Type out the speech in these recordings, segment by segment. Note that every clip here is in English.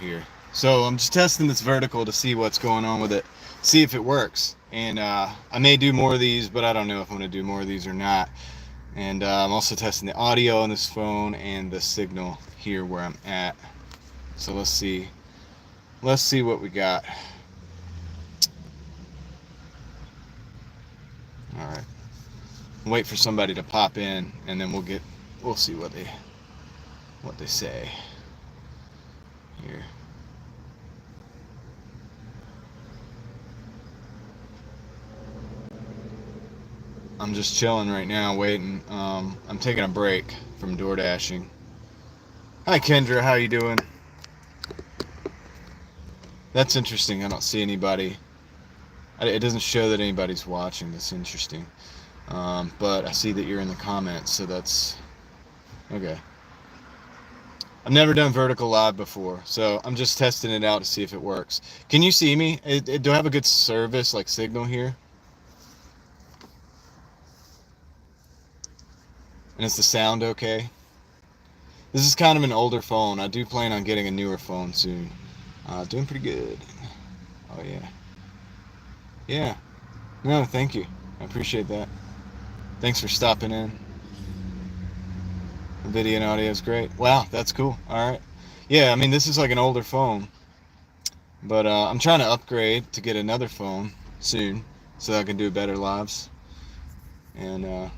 here. So I'm just testing this vertical to see what's going on with it, see if it works. And I may do more of these, but I don't know if I'm going to do more of these or not. And I'm also testing the audio on this phone and the signal here where I'm at. So let's see. Let's see what we got. All right. Wait for somebody to pop in, and then we'll see what they say here. I'm just chilling right now, waiting. I'm taking a break from door dashing. Hi, Kendra. How you doing? That's interesting. I don't see anybody. It doesn't show that anybody's watching. That's interesting. But I see that you're in the comments, so that's okay. I've never done vertical live before, so I'm just testing it out to see if it works. Can you see me? Do I have a good service, like signal here? And is the sound okay? This is kind of an older phone. I do plan on getting a newer phone soon. Doing pretty good. Oh, yeah. Yeah. No, thank you. I appreciate that. Thanks for stopping in. The video and audio is great. Wow, that's cool. All right. Yeah, I mean, this is like an older phone. But I'm trying to upgrade to get another phone soon so that I can do better lives. And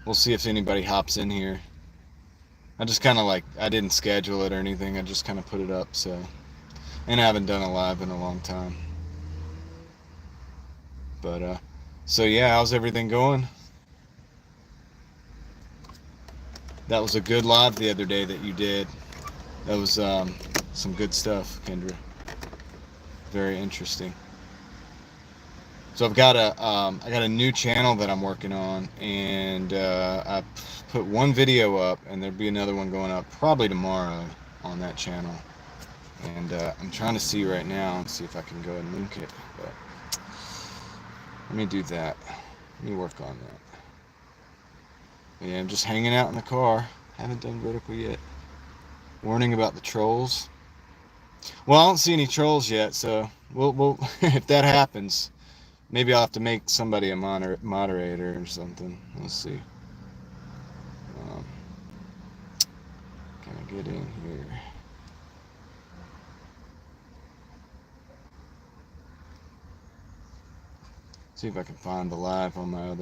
we'll see if anybody hops in here. I just kind of I didn't schedule it or anything. I just kind of put it up, so. And I haven't done a live in a long time. But, so yeah, how's everything going? That was a good live the other day that you did. That was some good stuff, Kendra. Very interesting. So I got a new channel that I'm working on, and I put one video up, and there'll be another one going up probably tomorrow on that channel. And I'm trying to see right now and see if I can go and link it. But let me do that. Let me work on that. But yeah, I'm just hanging out in the car. Haven't done vertical yet. Warning about the trolls. Well, I don't see any trolls yet, so we'll if that happens, maybe I'll have to make somebody a moderator or something. Let's see. Can I get in here? See if I can find the live on my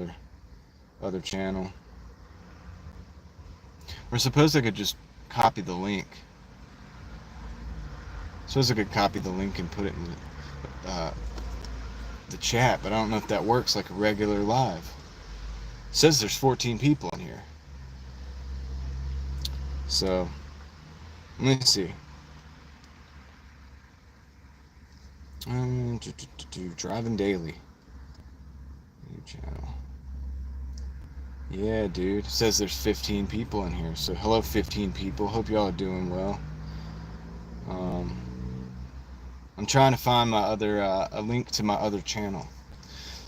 other channel. Or suppose I could just copy the link. Suppose I could copy the link and put it in the chat, but I don't know if that works like a regular live. It says there's 14 people in here. So, let me see. DrivingDaily. New channel. Yeah, dude. It says there's 15 people in here. So, hello, 15 people. Hope y'all are doing well. I'm trying to find my a link to my other channel.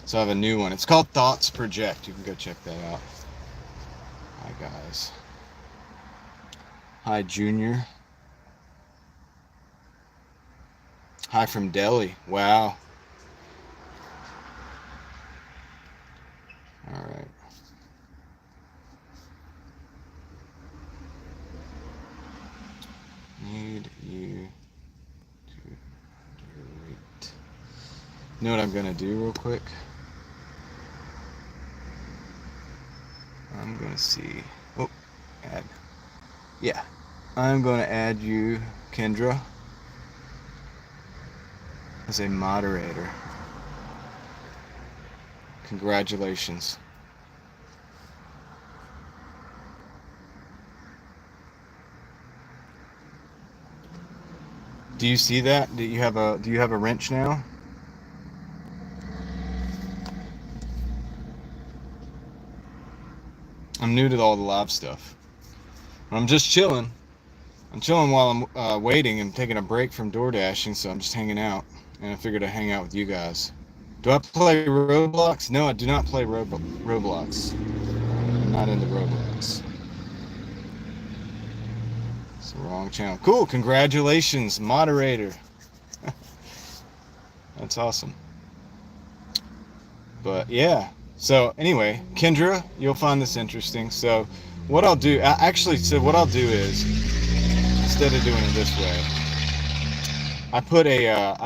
So I have a new one. It's called Thoughts Project. You can go check that out. Hi, guys. Hi, Junior. Hi from Delhi. Wow. All right. Need you to rate. You know what I'm gonna do real quick? I'm gonna see. Oh, add. Yeah. I'm gonna add you, Kendra, as a moderator. Congratulations. Do you see that? Do you have a wrench now? I'm new to all the live stuff. I'm just chilling. I'm chilling while I'm waiting and taking a break from door dashing, so I'm just hanging out. And I figured I'd hang out with you guys. Do I play Roblox? No, I do not play Roblox. I'm not into Roblox. So Wrong channel. Cool. Congratulations, moderator. That's awesome. But yeah. So anyway, Kendra, you'll find this interesting. So what I'll do, so what I'll do is, instead of doing it this way, I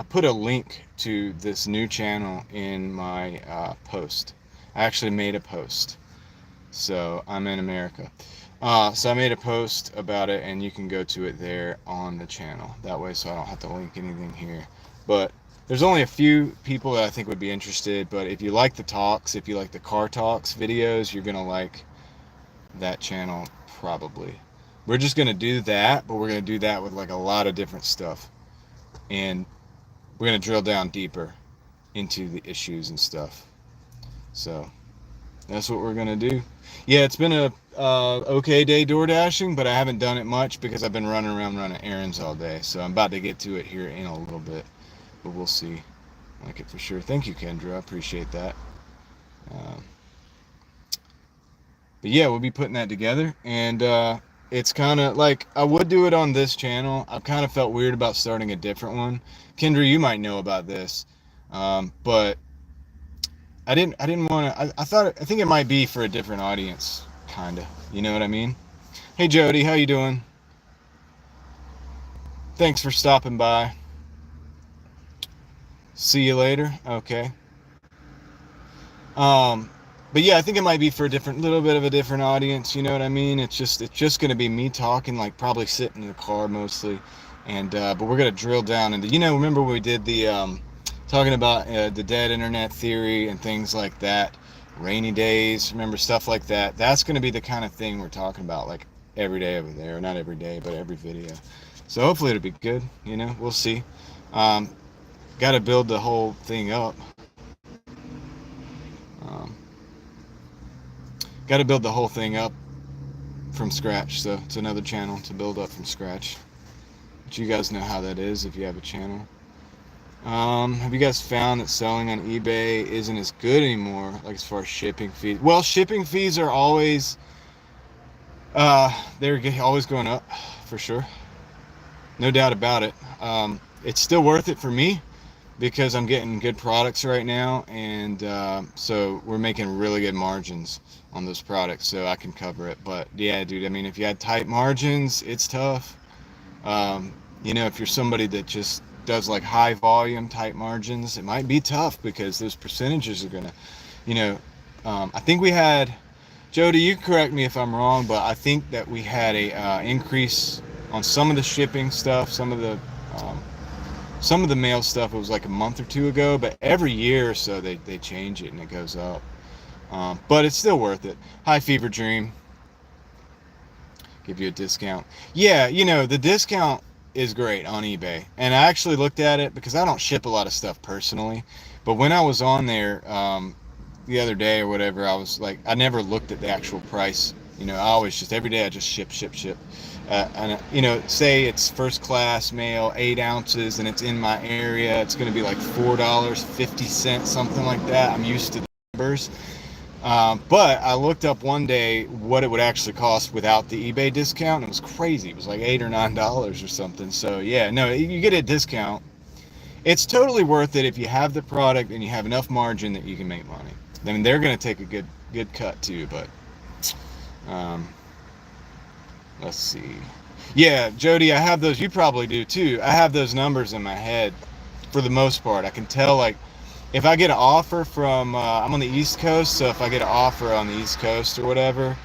put a link to this new channel in my post. I actually made a post. So I'm in America. So I made a post about it, and you can go to it there on the channel. That way, so I don't have to link anything here. But there's only a few people that I think would be interested. But if you like the talks, if you like the car talks videos, you're gonna like that channel probably. We're just gonna do that, but we're gonna do that with like a lot of different stuff, and we're gonna drill down deeper into the issues and stuff. So that's what we're gonna do. Yeah, it's been a okay day door dashing, but I haven't done it much because I've been running around running errands all day. So I'm about to get to it here in a little bit, but we'll see. Like it for sure. Thank you, Kendra. I appreciate that. But yeah, we'll be putting that together, and it's kind of like I would do it on this channel. I've kind of felt weird about starting a different one. Kendra, you might know about this, but I didn't want to. I think it might be for a different audience, kind of. You know what I mean? Hey Jody, how you doing? Thanks for stopping by. See you later. Okay. But yeah, I think it might be for a little bit of a different audience. You know what I mean? It's just gonna be me talking, like probably sitting in the car mostly, and but we're gonna drill down into. Remember when we did the talking about the dead internet theory and things like that, rainy days, remember stuff like that. That's gonna be the kind of thing we're talking about, like every day over there, not every day, but every video. So hopefully it'll be good. We'll see. Got to build the whole thing up. Got to build the whole thing up from scratch, so it's another channel to build up from scratch. But you guys know how that is if you have a channel. Have you guys found that selling on eBay isn't as good anymore, like as far as shipping fees? Well, shipping fees are always they're always going up, for sure. No doubt about it. It's still worth it for me because I'm getting good products right now, and so we're making really good margins on those products, so I can cover it. But yeah, dude, I mean, if you had tight margins, it's tough. If you're somebody that just does like high volume, tight margins, it might be tough because those percentages are gonna, I think we had, Jody, you correct me if I'm wrong, but I think that we had a increase on some of the shipping stuff, some of the mail stuff. It was like a month or two ago, but every year or so they change it and it goes up. But it's still worth it. Hi, Fever Dream. Give you a discount. Yeah, the discount is great on eBay. And I actually looked at it because I don't ship a lot of stuff personally. But when I was on there the other day or whatever, I was like, I never looked at the actual price. I always just, every day I just ship. And say it's first class mail, 8 ounces, and it's in my area, it's going to be like $4.50, something like that. I'm used to the numbers. But I looked up one day what it would actually cost without the eBay discount. It was crazy. It was like $8 or $9 or something. So yeah, no, you get a discount. It's totally worth it if you have the product and you have enough margin that you can make money. I mean, they're going to take a good cut too, but let's see. Yeah, Jody, I have those. You probably do too. I have those numbers in my head for the most part. I can tell, like, if I get an offer from, I'm on the East Coast, so if I get an offer on the East Coast or whatever,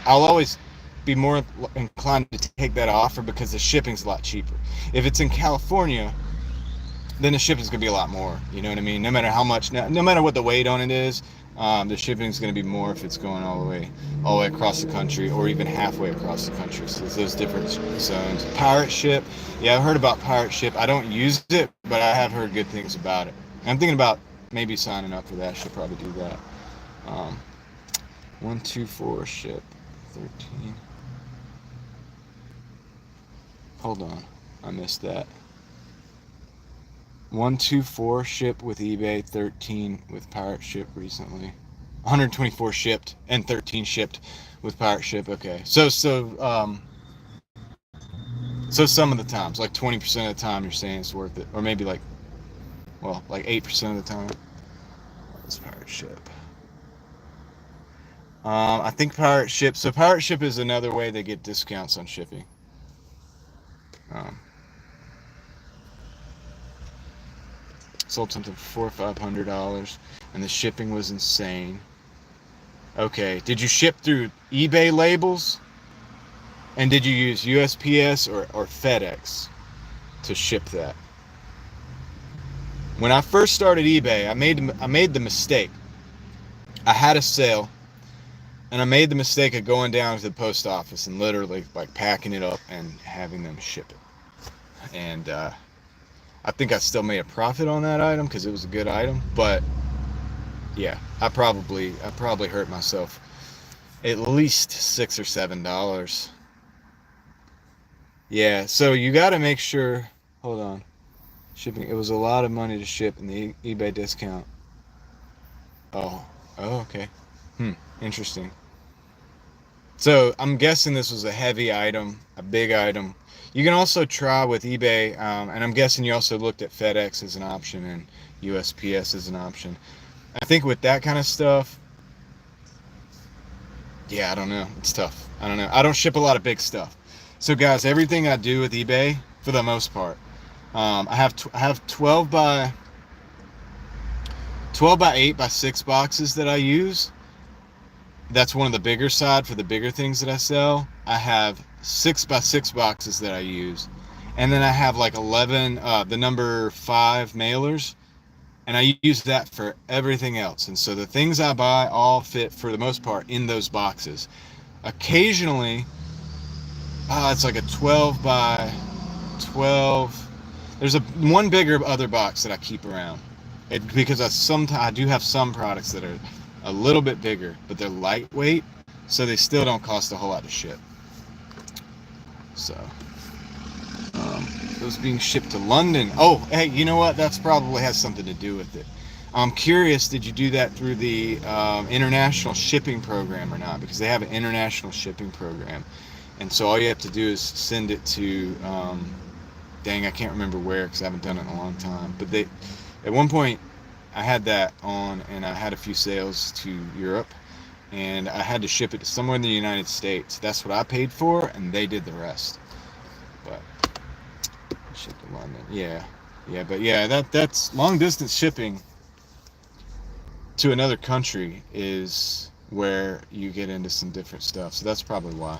I'll always be more inclined to take that offer because the shipping's a lot cheaper. If it's in California, then the shipping's going to be a lot more. You know what I mean? No matter how much, no matter what the weight on it is, the shipping's going to be more if it's going all the way across the country or even halfway across the country. So there's those different zones. Pirate ship. Yeah, I've heard about pirate ship. I don't use it, but I have heard good things about it. I'm thinking about maybe signing up for that. I should probably do that. 124 ship 13. Hold on, I missed that. 124 ship with eBay, 13 with pirate ship recently. 124 shipped and 13 shipped with pirate ship. Okay, so So some of the times, like 20% of the time, you're saying it's worth it, or maybe like 8% of the time. This pirate ship. I think pirate ship. So pirate ship is another way they get discounts on shipping. Um, Sold something for $400 or $500, and the shipping was insane. Okay, did you ship through eBay labels? And did you use USPS or FedEx to ship that? When I first started eBay, I made the mistake. I had a sale, and I made the mistake of going down to the post office and literally like packing it up and having them ship it. And I think I still made a profit on that item because it was a good item. But yeah, I probably hurt myself at least $6 or $7. Yeah, so you got to make sure. Hold on, shipping. It was a lot of money to ship in the eBay discount. Oh, okay. Interesting. So I'm guessing this was a heavy item, a big item. You can also try with eBay, and I'm guessing you also looked at FedEx as an option and USPS as an option. I think with that kind of stuff, yeah, I don't know. It's tough. I don't know. I don't ship a lot of big stuff. So guys, everything I do with eBay, for the most part, I have 12 by 8 by 6 boxes that I use. That's one of the bigger side for the bigger things that I sell. I have 6 by 6 boxes that I use, and then I have like 11 the number 5 mailers, and I use that for everything else. And so the things I buy all fit for the most part in those boxes. Occasionally it's like a 12 by 12. There's one bigger other box that I keep around because I do have some products that are a little bit bigger, but they're lightweight, so they still don't cost a whole lot to ship. So those being shipped to London. Oh, hey, you know what? That's probably has something to do with it. I'm curious, did you do that through the international shipping program or not? Because they have an international shipping program, and so all you have to do is send it to dang, I can't remember where because I haven't done it in a long time. But at one point I had that on, and I had a few sales to Europe, and I had to ship it to somewhere in the United States. That's what I paid for, and they did the rest. But ship to London, but that's long distance shipping to another country is where you get into some different stuff. So that's probably why.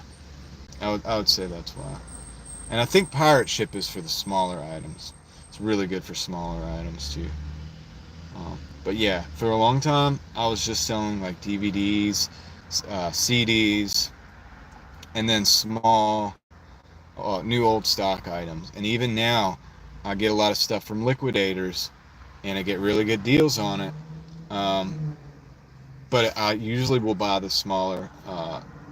I would say that's why. And I think pirate ship is for the smaller items. It's really good for smaller items too. But yeah, for a long time I was just selling like DVDs, CDs, and then small new old stock items. And even now I get a lot of stuff from liquidators, and I get really good deals on it. But I usually will buy the smaller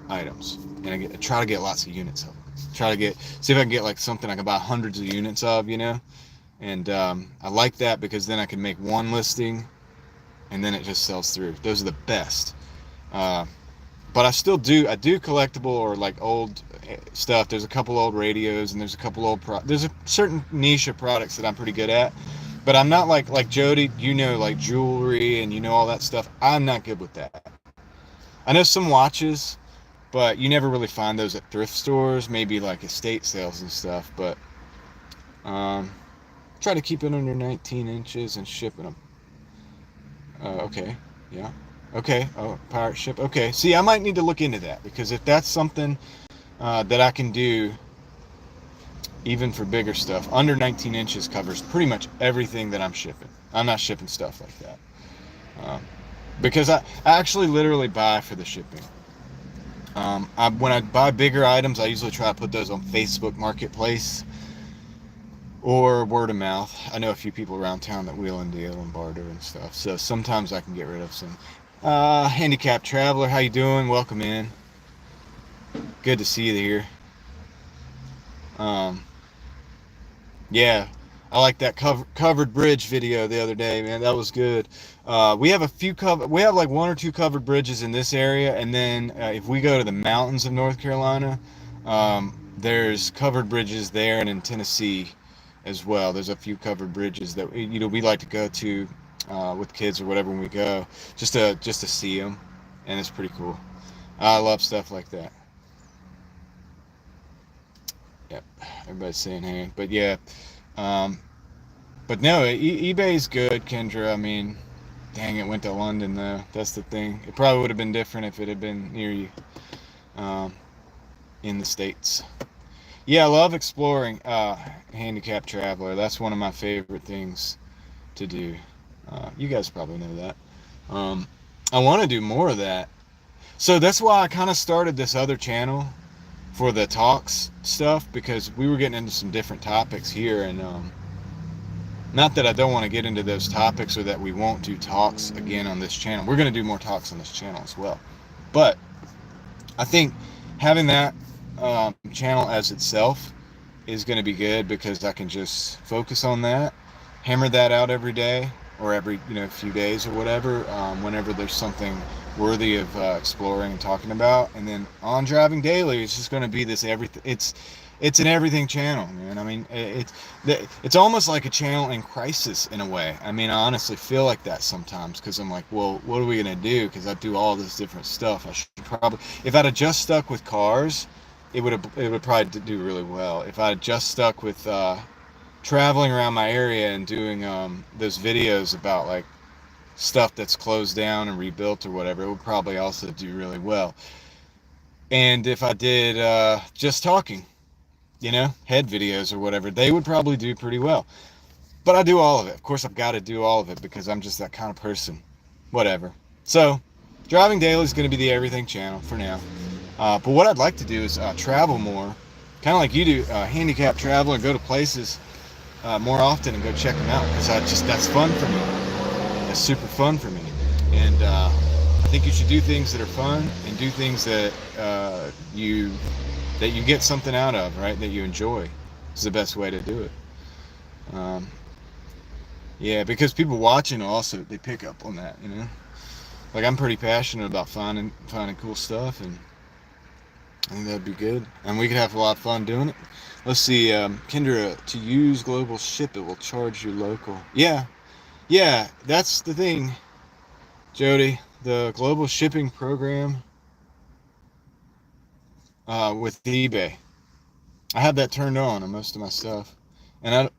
items, and I try to get lots of units of them. See if I can get like something I can buy hundreds of units of, and I like that because then I can make one listing and then it just sells through. Those are the best. But I do collectible or like old stuff. There's a couple old radios, and there's a couple there's a certain niche of products that I'm pretty good at, but I'm not like Jody, like jewelry and all that stuff. I'm not good with that. I know some watches, but you never really find those at thrift stores, maybe like estate sales and stuff. But try to keep it under 19 inches and shipping them. Okay, yeah. Okay, pirate ship. Okay, see, I might need to look into that, because if that's something that I can do, even for bigger stuff, under 19 inches covers pretty much everything that I'm shipping. I'm not shipping stuff like that. Because I actually literally buy for the shipping. When I buy bigger items, I usually try to put those on Facebook Marketplace or word of mouth. I know a few people around town that wheel and deal and barter and stuff, so sometimes I can get rid of some. Handicapped traveler, how you doing? Welcome in. Good to see you here. Yeah, I like that covered bridge video the other day, man. That was good. We have like 1 or 2 covered bridges in this area, and then if we go to the mountains of North Carolina, there's covered bridges there, and in Tennessee as well. There's a few covered bridges that we like to go to with kids or whatever when we go, just to see them, and it's pretty cool. I love stuff like that. Yep, everybody's saying hey, but yeah, um, but no, eBay's good, Kendra. I mean, dang, it went to London though. That's the thing. It probably would have been different if it had been near you, um, in the States. Yeah, I love exploring. Handicap traveler. That's one of my favorite things to do. You guys probably know that. Um, I want to do more of that. So that's why I kind of started this other channel for the talks stuff, because we were getting into some different topics here, and not that I don't want to get into those topics or that we won't do talks again on this channel. We're going to do more talks on this channel as well. But I think having that channel as itself is going to be good, because I can just focus on that, hammer that out every day or every few days or whatever, whenever there's something worthy of exploring and talking about. And then on Driving Daily, it's just going to be this everything. It's an everything channel, man. I mean, it's almost like a channel in crisis in a way. I mean, I honestly feel like that sometimes, because I'm like, well, what are we gonna do? Because I do all this different stuff. I should probably, if I'd have just stuck with cars, it would probably do really well. If I had just stuck with traveling around my area and doing those videos about like stuff that's closed down and rebuilt or whatever, it would probably also do really well. And if I did just talking, head videos or whatever, they would probably do pretty well. But I do all of it. Of course, I've got to do all of it because I'm just that kind of person. Whatever. So, Driving Daily is going to be the everything channel for now. But what I'd like to do is travel more, kind of like you do, handicap travel, and go to places more often and go check them out, because that's fun for me. That's super fun for me. And I think you should do things that are fun, and do things that you get something out of, right? That you enjoy is the best way to do it. Yeah, because people watching also, they pick up on that, Like, I'm pretty passionate about finding cool stuff, and I think that'd be good. And we could have a lot of fun doing it. Let's see, Kendra, to use global ship, it will charge you local. Yeah, that's the thing, Jody. The global shipping program with eBay. I have that turned on most of my stuff. And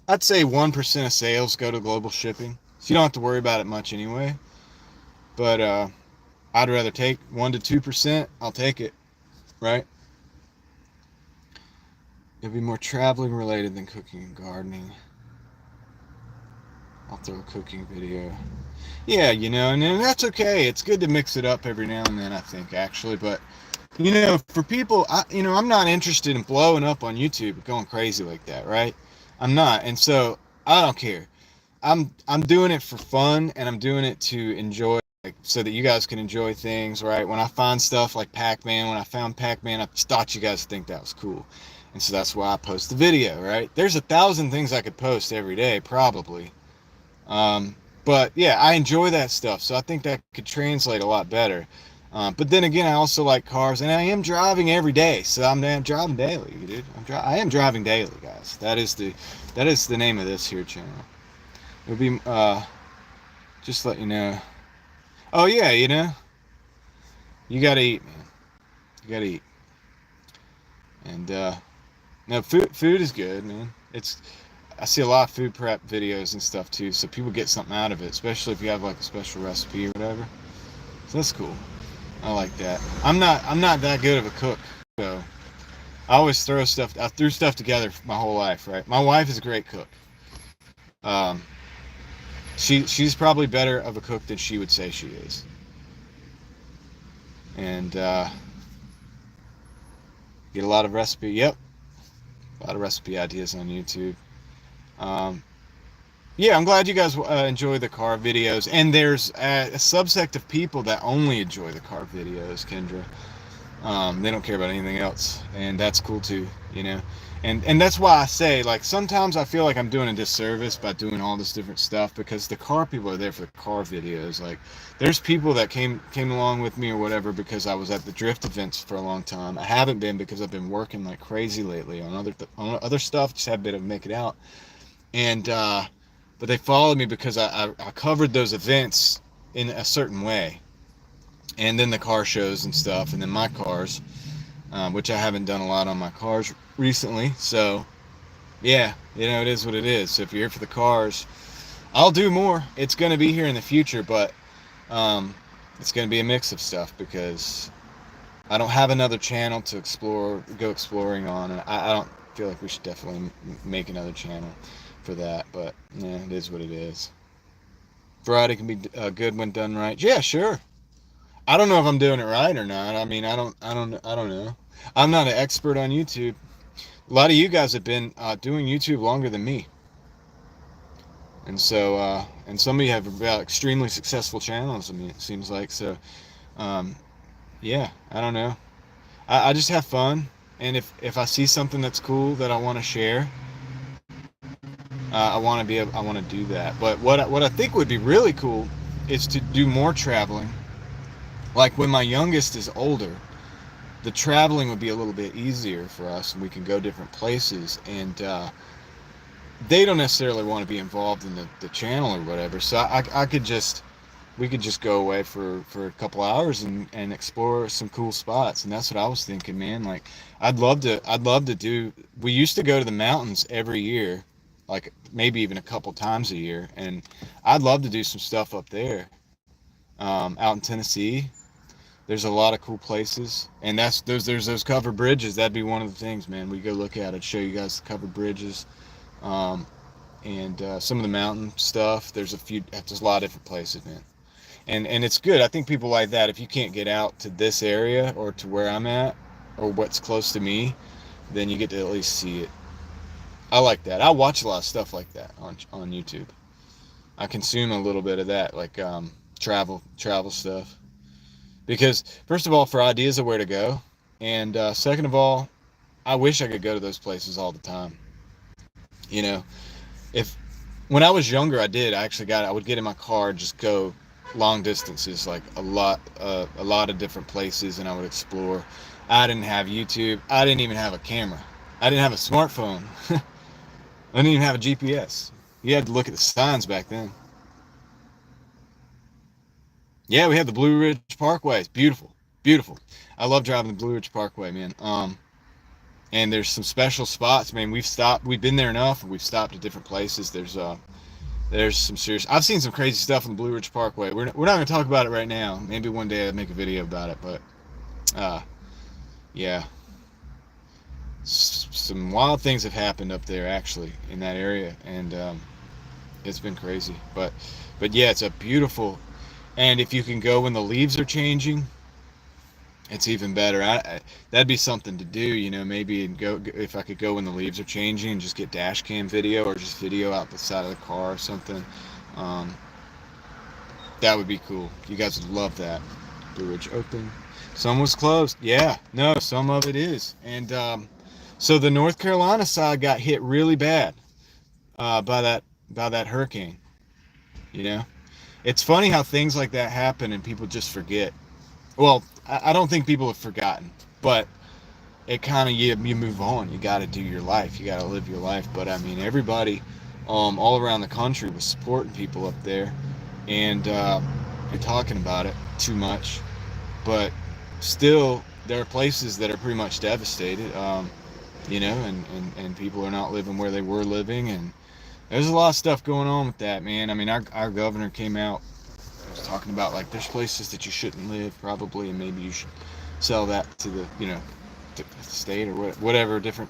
I'd say 1% of sales go to global shipping. So you don't have to worry about it much anyway. But I'd rather take 1 to 2%. I'll take it, right? It'll be more traveling related than cooking and gardening. I'll throw a cooking video. Yeah, and that's okay. It's good to mix it up every now and then, I think, actually. But, for people, I'm not interested in blowing up on YouTube, going crazy like that, right? I'm not. And so I don't care. I'm doing it for fun, and I'm doing it to enjoy, like, so that you guys can enjoy things, right? When I find stuff like Pac-Man, when I found Pac-Man, I just thought you guys would think that was cool. And so that's why I post the video, right? There's 1,000 things I could post every day, probably. But yeah, I enjoy that stuff, so I think that could translate a lot better. But then again, I also like cars, and I am driving every day, so I'm driving daily, dude. I am driving daily, guys. That is the name of this here channel. It'll be just let you know. Oh yeah, you gotta eat, man. You gotta eat. And no, food is good, man. I see a lot of food prep videos and stuff too, so people get something out of it, especially if you have like a special recipe or whatever. So that's cool. I like that. I'm not that good of a cook, so I always throw stuff. I threw stuff together my whole life, right? My wife is a great cook. She's probably better of a cook than she would say she is. And get a lot of recipe. Yep, a lot of recipe ideas on YouTube. Yeah, I'm glad you guys enjoy the car videos, and there's a subsect of people that only enjoy the car videos, Kendra. They don't care about anything else, and that's cool too, And that's why I say, like, sometimes I feel like I'm doing a disservice by doing all this different stuff, because the car people are there for the car videos. Like, there's people that came along with me or whatever because I was at the drift events for a long time. I haven't been because I've been working like crazy lately on other stuff. Just haven't been able to make it out. And but they followed me because I covered those events in a certain way, and then the car shows and stuff, and then my cars, which I haven't done a lot on my cars recently. So yeah, it is what it is. So if you're here for the cars, I'll do more. It's going to be here in the future, but it's going to be a mix of stuff because I don't have another channel to go exploring on, and I don't feel like we should definitely make another channel for that. But yeah, it is what it is. Variety can be good when done right. Yeah, sure. I don't know if I'm doing it right or not. I mean, I don't know. I'm not an expert on YouTube. A lot of you guys have been doing YouTube longer than me, and so and some of you have extremely successful channels. I mean, it seems like so. Um, yeah, I don't know. I just have fun, and if I see something that's cool that I want to share, I want to do that. But what I think would be really cool is to do more traveling. Like when my youngest is older, the traveling would be a little bit easier for us, and we can go different places, and they don't necessarily want to be involved in the channel or whatever. So I could just we could just go away for a couple hours and explore some cool spots. And that's what I was thinking, man. Like I'd love to do. We used to go to the mountains every year, like maybe even a couple times a year, and I'd love to do some stuff up there, out in Tennessee. There's a lot of cool places, and there's those covered bridges. That'd be one of the things, man. We go look at it, show you guys the covered bridges, um, and some of the mountain stuff. There's a lot of different places, man. And it's good. I think people like that. If you can't get out to this area or to where I'm at or what's close to me, then you get to at least see it. I like that. I watch a lot of stuff like that on YouTube. I consume a little bit of that, like travel stuff. Because first of all, for ideas of where to go, and second of all, I wish I could go to those places all the time. You know, if when I was younger, I would get in my car and just go long distances, like a lot of different places, and I would explore. I didn't have YouTube. I didn't even have a camera. I didn't have a smartphone. I didn't even have a GPS. You had to look at the signs back then. Yeah, we had the Blue Ridge Parkway. It's beautiful, beautiful. I love driving the Blue Ridge Parkway, man. And there's some special spots, man. We've been there enough. We've stopped at different places. There's some serious. I've seen some crazy stuff on the Blue Ridge Parkway. We're not going to talk about it right now. Maybe one day I'll make a video about it. But yeah, some wild things have happened up there actually in that area, and it's been crazy. But yeah, it's a beautiful. And if you can go when the leaves are changing, it's even better. That'd be something to do, maybe and go if I could go when the leaves are changing and just get dash cam video or just video out the side of the car or something. Um, that would be cool. You guys would love that. Blue Ridge open. Some was closed. Yeah, no, some of it is. And so the North Carolina side got hit really bad by that hurricane. You know, it's funny how things like that happen and people just forget. Well, I don't think people have forgotten, but it kind of you move on. You got to do your life. You got to live your life. But I mean, everybody all around the country was supporting people up there, and talking about it too much. But still, there are places that are pretty much devastated. And people are not living where they were living, and there's a lot of stuff going on with that, man. I mean, our governor came out, was talking about like there's places that you shouldn't live probably, and maybe you should sell that to the state or whatever. Different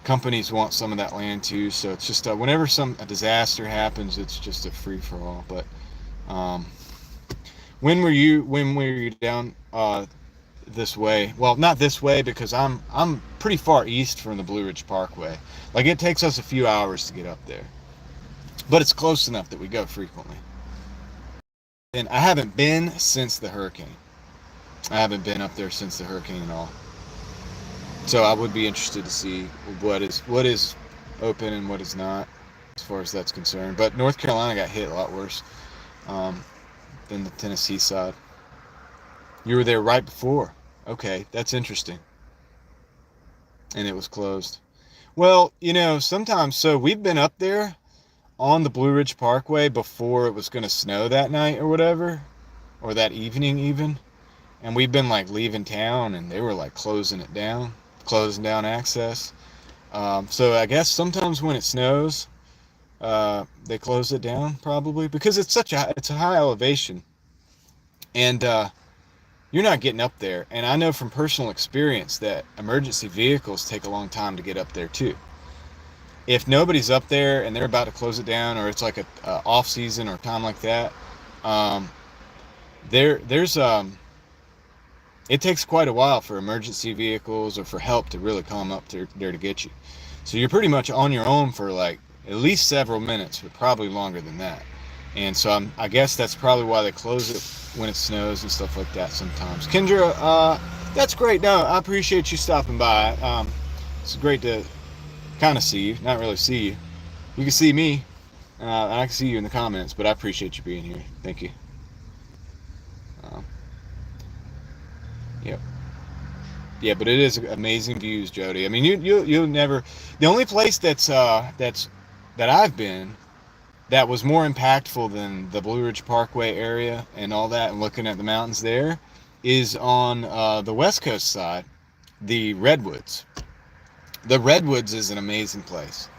companies want some of that land too, so it's just whenever a disaster happens, it's just a free for all. But when were you down this way? Well, not this way because I'm pretty far east from the Blue Ridge Parkway. Like it takes us a few hours to get up there, but it's close enough that we go frequently. And I haven't been since the hurricane. I haven't been up there since the hurricane at all. So I would be interested to see what is open and what is not, as far as that's concerned. But North Carolina got hit a lot worse um, than the Tennessee side. You were there right before. Okay, that's interesting. And it was closed. Well, sometimes, so we've been up there on the Blue Ridge Parkway before it was going to snow that night or whatever, or that evening even. And we've been like leaving town and they were like closing down access. So I guess sometimes when it snows, they close it down probably because it's a high elevation, and you're not getting up there. And I know from personal experience that emergency vehicles take a long time to get up there too. If nobody's up there and they're about to close it down, or it's like a off season or time like that, um, there's it takes quite a while for emergency vehicles or for help to really come up there to get you. So you're pretty much on your own for like at least several minutes, but probably longer than that. And so I guess that's probably why they close it when it snows and stuff like that sometimes. Kendra, that's great. No, I appreciate you stopping by. It's great to kind of see you, not really see you. You can see me, and I can see you in the comments, but I appreciate you being here. Thank you. Um, yep. Yeah, but it is amazing views, Jody. I mean, you'll never. The only place that I've been that was more impactful than the Blue Ridge Parkway area and all that, and looking at the mountains there, is on the West Coast side, the Redwoods. The Redwoods is an amazing place.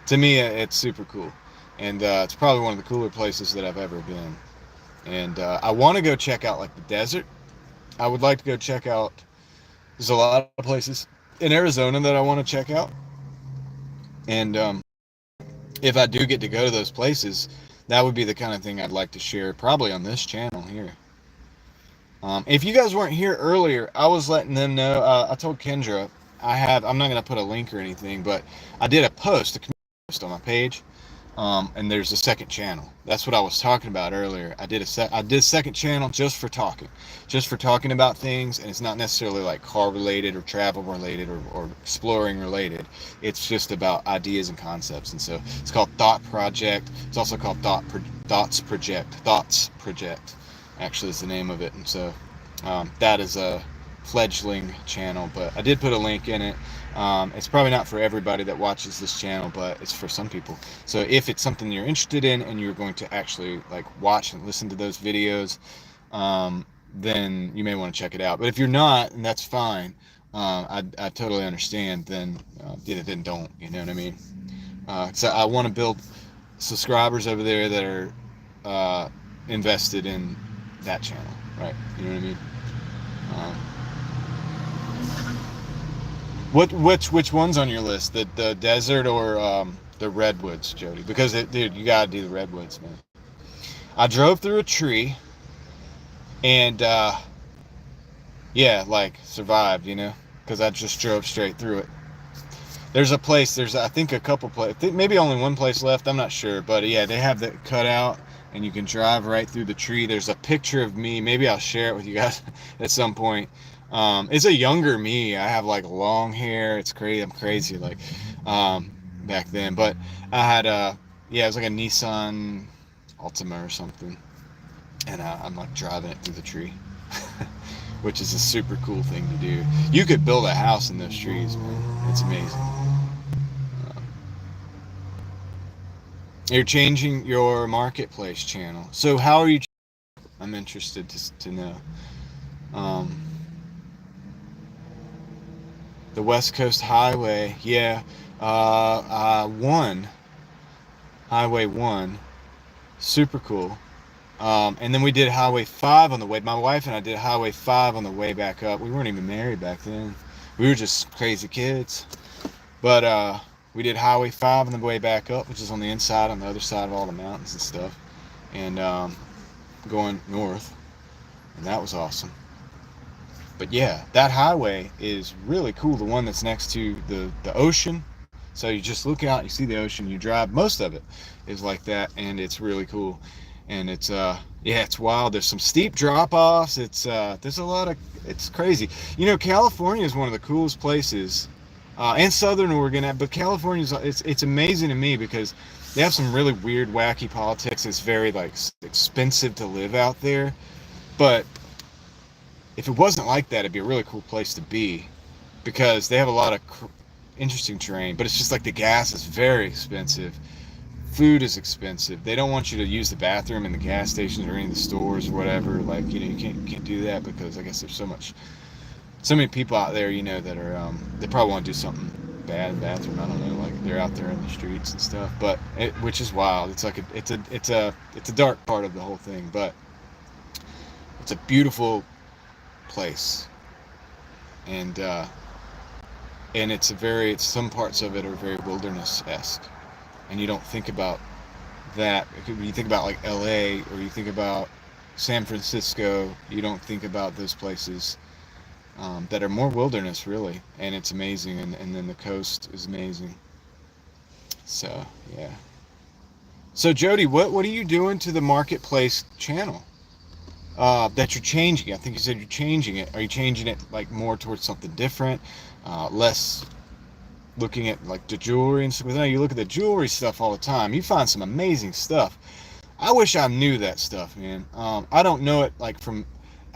To me, it's super cool, and it's probably one of the cooler places that I've ever been. And I want to go check out like the desert. I would like to go check out. There's a lot of places in Arizona that I want to check out, and if I do get to go to those places, that would be the kind of thing I'd like to share, probably on this channel here. If you guys weren't here earlier, I was letting them know. I told Kendra I'm not going to put a link or anything, but I did a community post on my page, and there's a second channel. That's what I was talking about earlier. I did a second channel just for talking about things, and it's not necessarily like car related or travel related or exploring related. It's just about ideas and concepts, and so it's called Thought Project. It's also called Thoughts Project actually is the name of it. And so that is a fledgling channel, but I did put a link in it. It's probably not for everybody that watches this channel, but it's for some people. So if it's something you're interested in and you're going to actually like watch and listen to those videos, then you may want to check it out. But if you're not, and that's fine, I totally understand, then don't, you know what I mean? So I want to build subscribers over there that are invested in that channel, right? You know what I mean? Which one's on your list? The desert or the redwoods, Jody? Because dude, you gotta do the redwoods, man. I drove through a tree, and yeah, like survived, because I just drove straight through it. There's a place. There's I think a couple places, maybe only one place left. I'm not sure, but yeah, they have that cut out, and you can drive right through the tree. There's a picture of me. Maybe I'll share it with you guys at some point. It's a younger me. I have like long hair. It's crazy. I'm crazy like back then. But I had it was like a Nissan Altima or something, and I'm like driving it through the tree, which is a super cool thing to do. You could build a house in those trees, man. It's amazing. You're changing your marketplace channel. So how are you? I'm interested to know. The West Coast Highway, yeah. Highway 1, super cool. And then we did Highway 5 on the way. My wife and I did Highway 5 on the way back up. We weren't even married back then. We were just crazy kids. But we did Highway 5 on the way back up, which is on the inside, on the other side of all the mountains and stuff. And going north. And that was awesome. But yeah, that highway is really cool. The one that's next to the ocean. So you just look out, you see the ocean, you drive. Most of it is like that, and it's really cool. and it's yeah, it's wild. There's some steep drop-offs. There's a lot of, it's crazy. You know, California is one of the coolest places, and Southern Oregon, but California's, it's amazing to me because they have some really weird, wacky politics. It's very like expensive to live out there, but if it wasn't like that, it'd be a really cool place to be because they have a lot of interesting terrain. But it's just like the gas is very expensive. Food is expensive. They don't want you to use the bathroom in the gas stations or any of the stores or whatever. Like, you know, you can't do that because I guess there's so many people out there, you know, that are they probably want to do something bad in the bathroom. I don't know, like they're out there in the streets and stuff. But which is wild. It's like it's a dark part of the whole thing, but it's a beautiful place, and some parts of it are very wilderness-esque, and you don't think about that. When you think about like LA or you think about San Francisco, you don't think about those places that are more wilderness, really, and it's amazing. And then the coast is amazing. So yeah. So Jody, what are you doing to the marketplace channel that you're changing? I think you said you're changing it. Are you changing it like more towards something different, less looking at like the jewelry and stuff? You look at the jewelry stuff all the time. You find some amazing stuff. I wish I knew that stuff, man. I don't know it like from.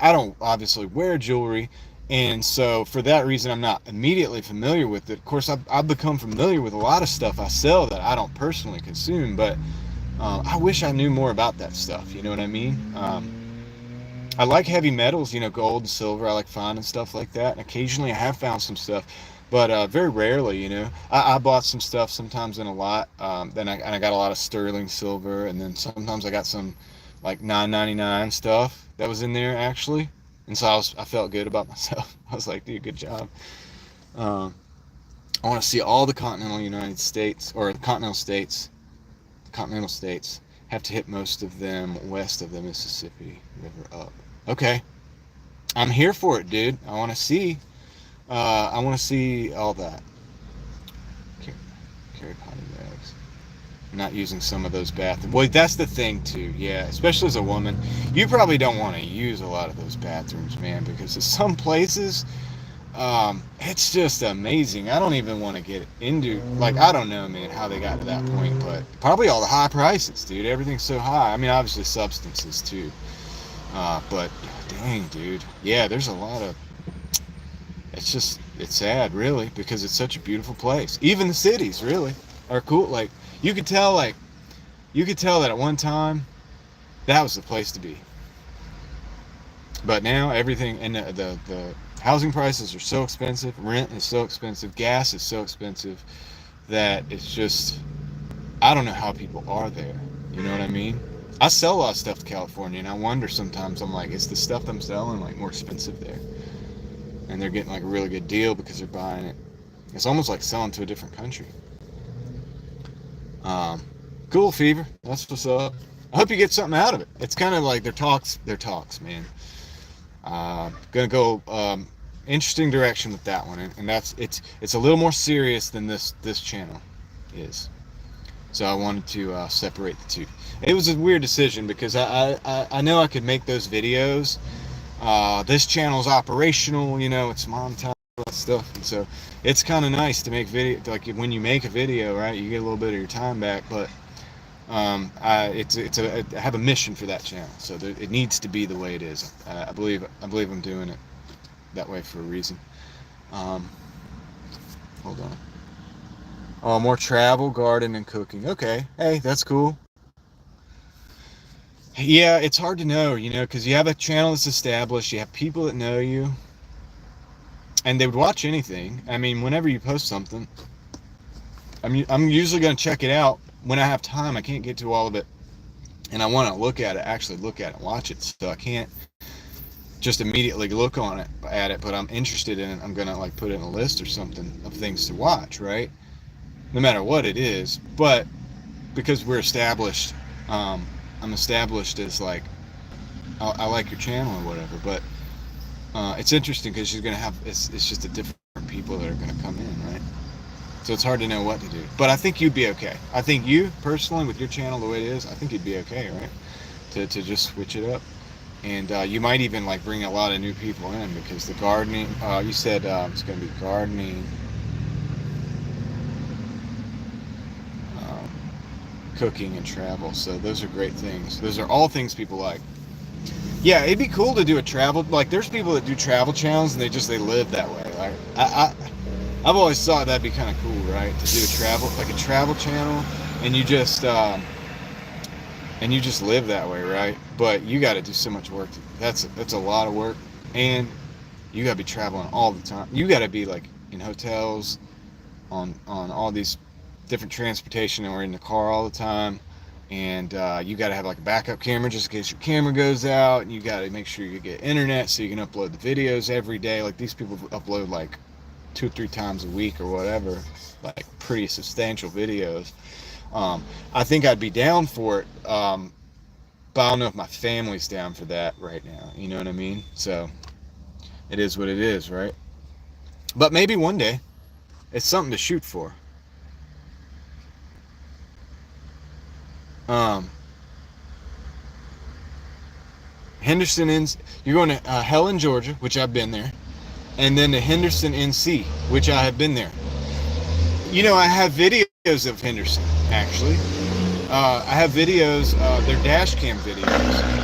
I don't obviously wear jewelry, and so for that reason, I'm not immediately familiar with it. Of course, I've become familiar with a lot of stuff I sell that I don't personally consume, but I wish I knew more about that stuff. You know what I mean? I like heavy metals, you know, gold and silver. I like finding stuff like that. And occasionally I have found some stuff, but very rarely, you know. I bought some stuff sometimes in a lot. Then I got a lot of sterling silver, and then sometimes I got some like 9.99 stuff that was in there actually. And so I felt good about myself. I was like, dude, good job. Um, I want to see all the continental United States, or the continental states. The continental states have to hit most of them west of the Mississippi River up. Okay, I'm here for it, dude. I want to see. I want to see all that. Carry potty bags. Not using some of those bathrooms. Well, that's the thing too. Yeah, especially as a woman, you probably don't want to use a lot of those bathrooms, man, because in some places, it's just amazing. I don't even want to get into, like, I don't know, man, how they got to that point, but probably all the high prices, dude. Everything's so high. I mean, obviously substances too. But dang, dude. Yeah, there's a lot of, it's sad, really, because it's such a beautiful place. Even the cities, really, are cool. Like, you could tell that at one time, that was the place to be. But now everything, and the housing prices are so expensive, rent is so expensive, gas is so expensive, that it's just, I don't know how people are there. You know what I mean? I sell a lot of stuff to California, and I wonder sometimes, I'm like, is the stuff I'm selling like more expensive there? And they're getting like a really good deal because they're buying it. It's almost like selling to a different country. Cool, Fever. That's what's up. I hope you get something out of it. It's kind of like their talks, man. Gonna go interesting direction with that one, and that's it's a little more serious than this channel is. So I wanted to separate the two. It was a weird decision because I know I could make those videos. This channel's operational, you know, it's monetized, all that stuff, and so it's kind of nice to make video. Like when you make a video, right, you get a little bit of your time back, but I have a mission for that channel, so it needs to be the way it is. I believe I'm doing it that way for a reason. Hold on. Oh, more travel, garden, and cooking. Okay, hey, that's cool. Yeah, it's hard to know, you know, because you have a channel that's established, you have people that know you, and they would watch anything. I mean, whenever you post something, I'm usually going to check it out when I have time. I can't get to all of it, and I want to actually look at it, watch it, so I can't just immediately look at it, but I'm interested in it. I'm going to like put it in a list or something of things to watch, right? No matter what it is, but because we're established, I'm established as like, I like your channel or whatever, but it's interesting because you're going to have, it's just a different people that are going to come in, right? So it's hard to know what to do. But I think you'd be okay. I think you, personally, with your channel the way it is, I think you'd be okay, right? to just switch it up. And you might even like bring a lot of new people in, because the gardening, you said it's going to be gardening, um, cooking, and travel. So those are great things. Those are all things people like. Yeah, it'd be cool to do a travel, like there's people that do travel channels and they live that way. Like I've always thought that'd be kind of cool, right? To do a travel channel, and you just live that way, right? But you got to do so much work. That's a lot of work, and you got to be traveling all the time. You got to be like in hotels, on all these different transportation, or in the car all the time. And you got to have like a backup camera just in case your camera goes out. And you got to make sure you get internet so you can upload the videos every day. Like these people upload like 2 or 3 times a week or whatever, like pretty substantial videos. I think I'd be down for it, but I don't know if my family's down for that right now. You know what I mean? So it is what it is, right? But maybe one day it's something to shoot for. Um, Henderson, you're going to Helen, Georgia, which I've been there, and then to Henderson, NC, which I have been there. You know, I have videos of Henderson, actually. I have videos, they're dash cam videos.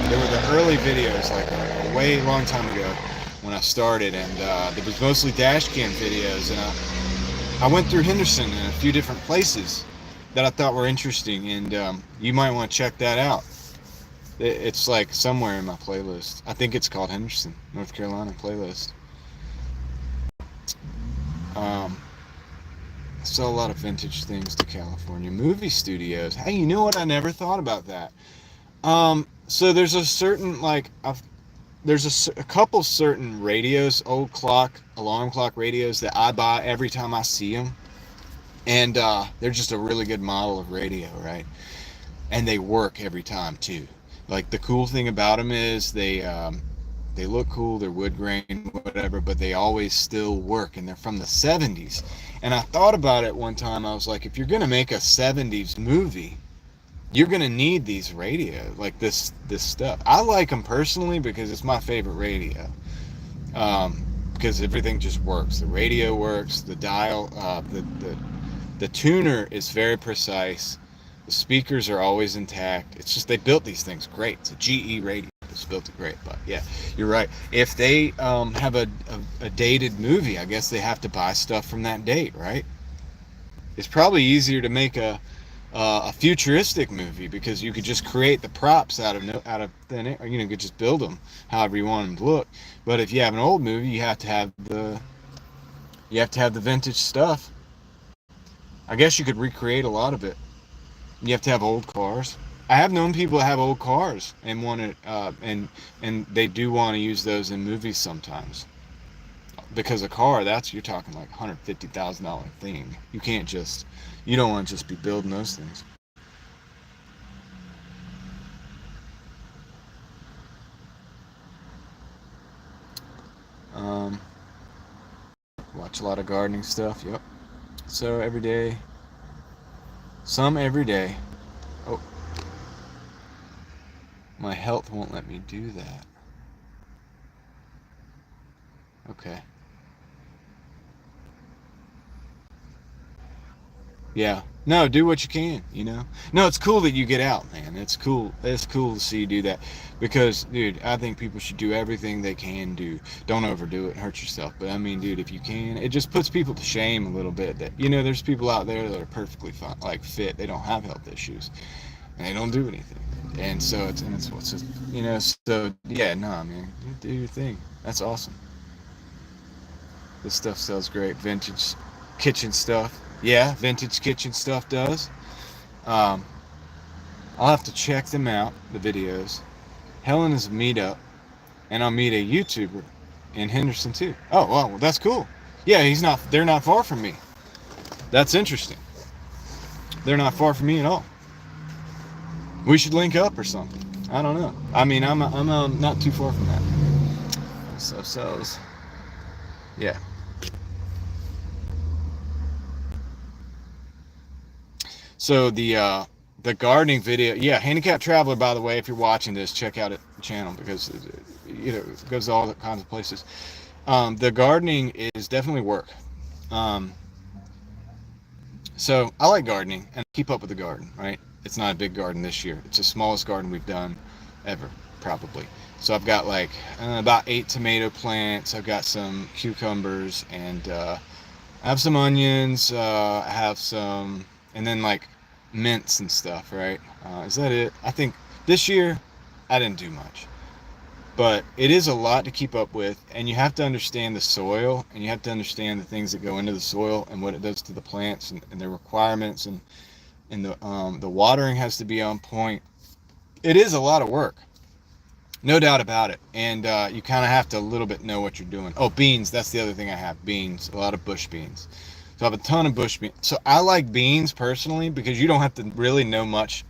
They were the early videos, like a way long time ago when I started, and it was mostly dash cam videos. And I went through Henderson in a few different places that I thought were interesting, and you might want to check that out. It's like somewhere in my playlist. I think it's called Henderson, North Carolina playlist. Sell a lot of vintage things to California. Movie studios. Hey, you know what? I never thought about that. So there's a certain, like, there's a couple certain radios, old alarm clock radios that I buy every time I see them. And they're just a really good model of radio, right? And they work every time, too. Like, the cool thing about them is they look cool, they're wood grain, whatever, but they always still work, and they're from the 70s. And I thought about it one time. I was like, if you're going to make a 70s movie, you're going to need these radios, like this stuff. I like them personally because it's my favorite radio. Because everything just works. The radio works, the dial, the tuner is very precise. The speakers are always intact. It's just they built these things great. It's a GE radio. It's built it great. But yeah, you're right. If they have a dated movie, I guess they have to buy stuff from that date, right? It's probably easier to make a futuristic movie because you could just create the props out of thin air. You could just build them however you want them to look. But if you have an old movie, you have to have the vintage stuff. I guess you could recreate a lot of it. You have to have old cars. I have known people that have old cars and want to, and they do want to use those in movies sometimes. Because a car, you're talking like $150,000 thing. You don't want to just be building those things. Watch a lot of gardening stuff. Yep. So every day. Oh, my health won't let me do that. Okay. Yeah. No, do what you can, No, it's cool that you get out, man. It's cool. It's cool to see you do that. Because, dude, I think people should do everything they can do. Don't overdo it and hurt yourself. But, I mean, dude, if you can, it just puts people to shame a little bit that, there's people out there that are perfectly fine, like fit. They don't have health issues. And they don't do anything. And so it's what's just, so, yeah, no, man, do your thing. That's awesome. This stuff sells great. Vintage kitchen stuff. Yeah, vintage kitchen stuff does. I'll have to check them out, the videos. Helen is a meetup, and I'll meet a YouTuber in Henderson too. Oh, well, that's cool. Yeah, they're not far from me. That's interesting. They're not far from me at all. We should link up or something. I don't know. I mean, I'm not too far from that. So, yeah. So the the gardening video, yeah, Handicap Traveler, by the way, if you're watching this, check out the channel, because it goes to all kinds of places. The gardening is definitely work. Um, so I like gardening and keep up with the garden, right? It's not a big garden this year. It's the smallest garden we've done ever, probably. So I've got like about 8 tomato plants. I've got some cucumbers, and I have some onions. I have some, and then like mints and stuff, right? Is that it? I think this year I didn't do much, but it is a lot to keep up with, and you have to understand the soil, and you have to understand the things that go into the soil and what it does to the plants, and their requirements, and the watering has to be on point. It is a lot of work, no doubt about it, and you kind of have to a little bit know what you're doing. Oh, beans, that's the other thing I have. Beans, a lot of bush beans. So I have a ton of bush beans. So I like beans personally because you don't have to really know much.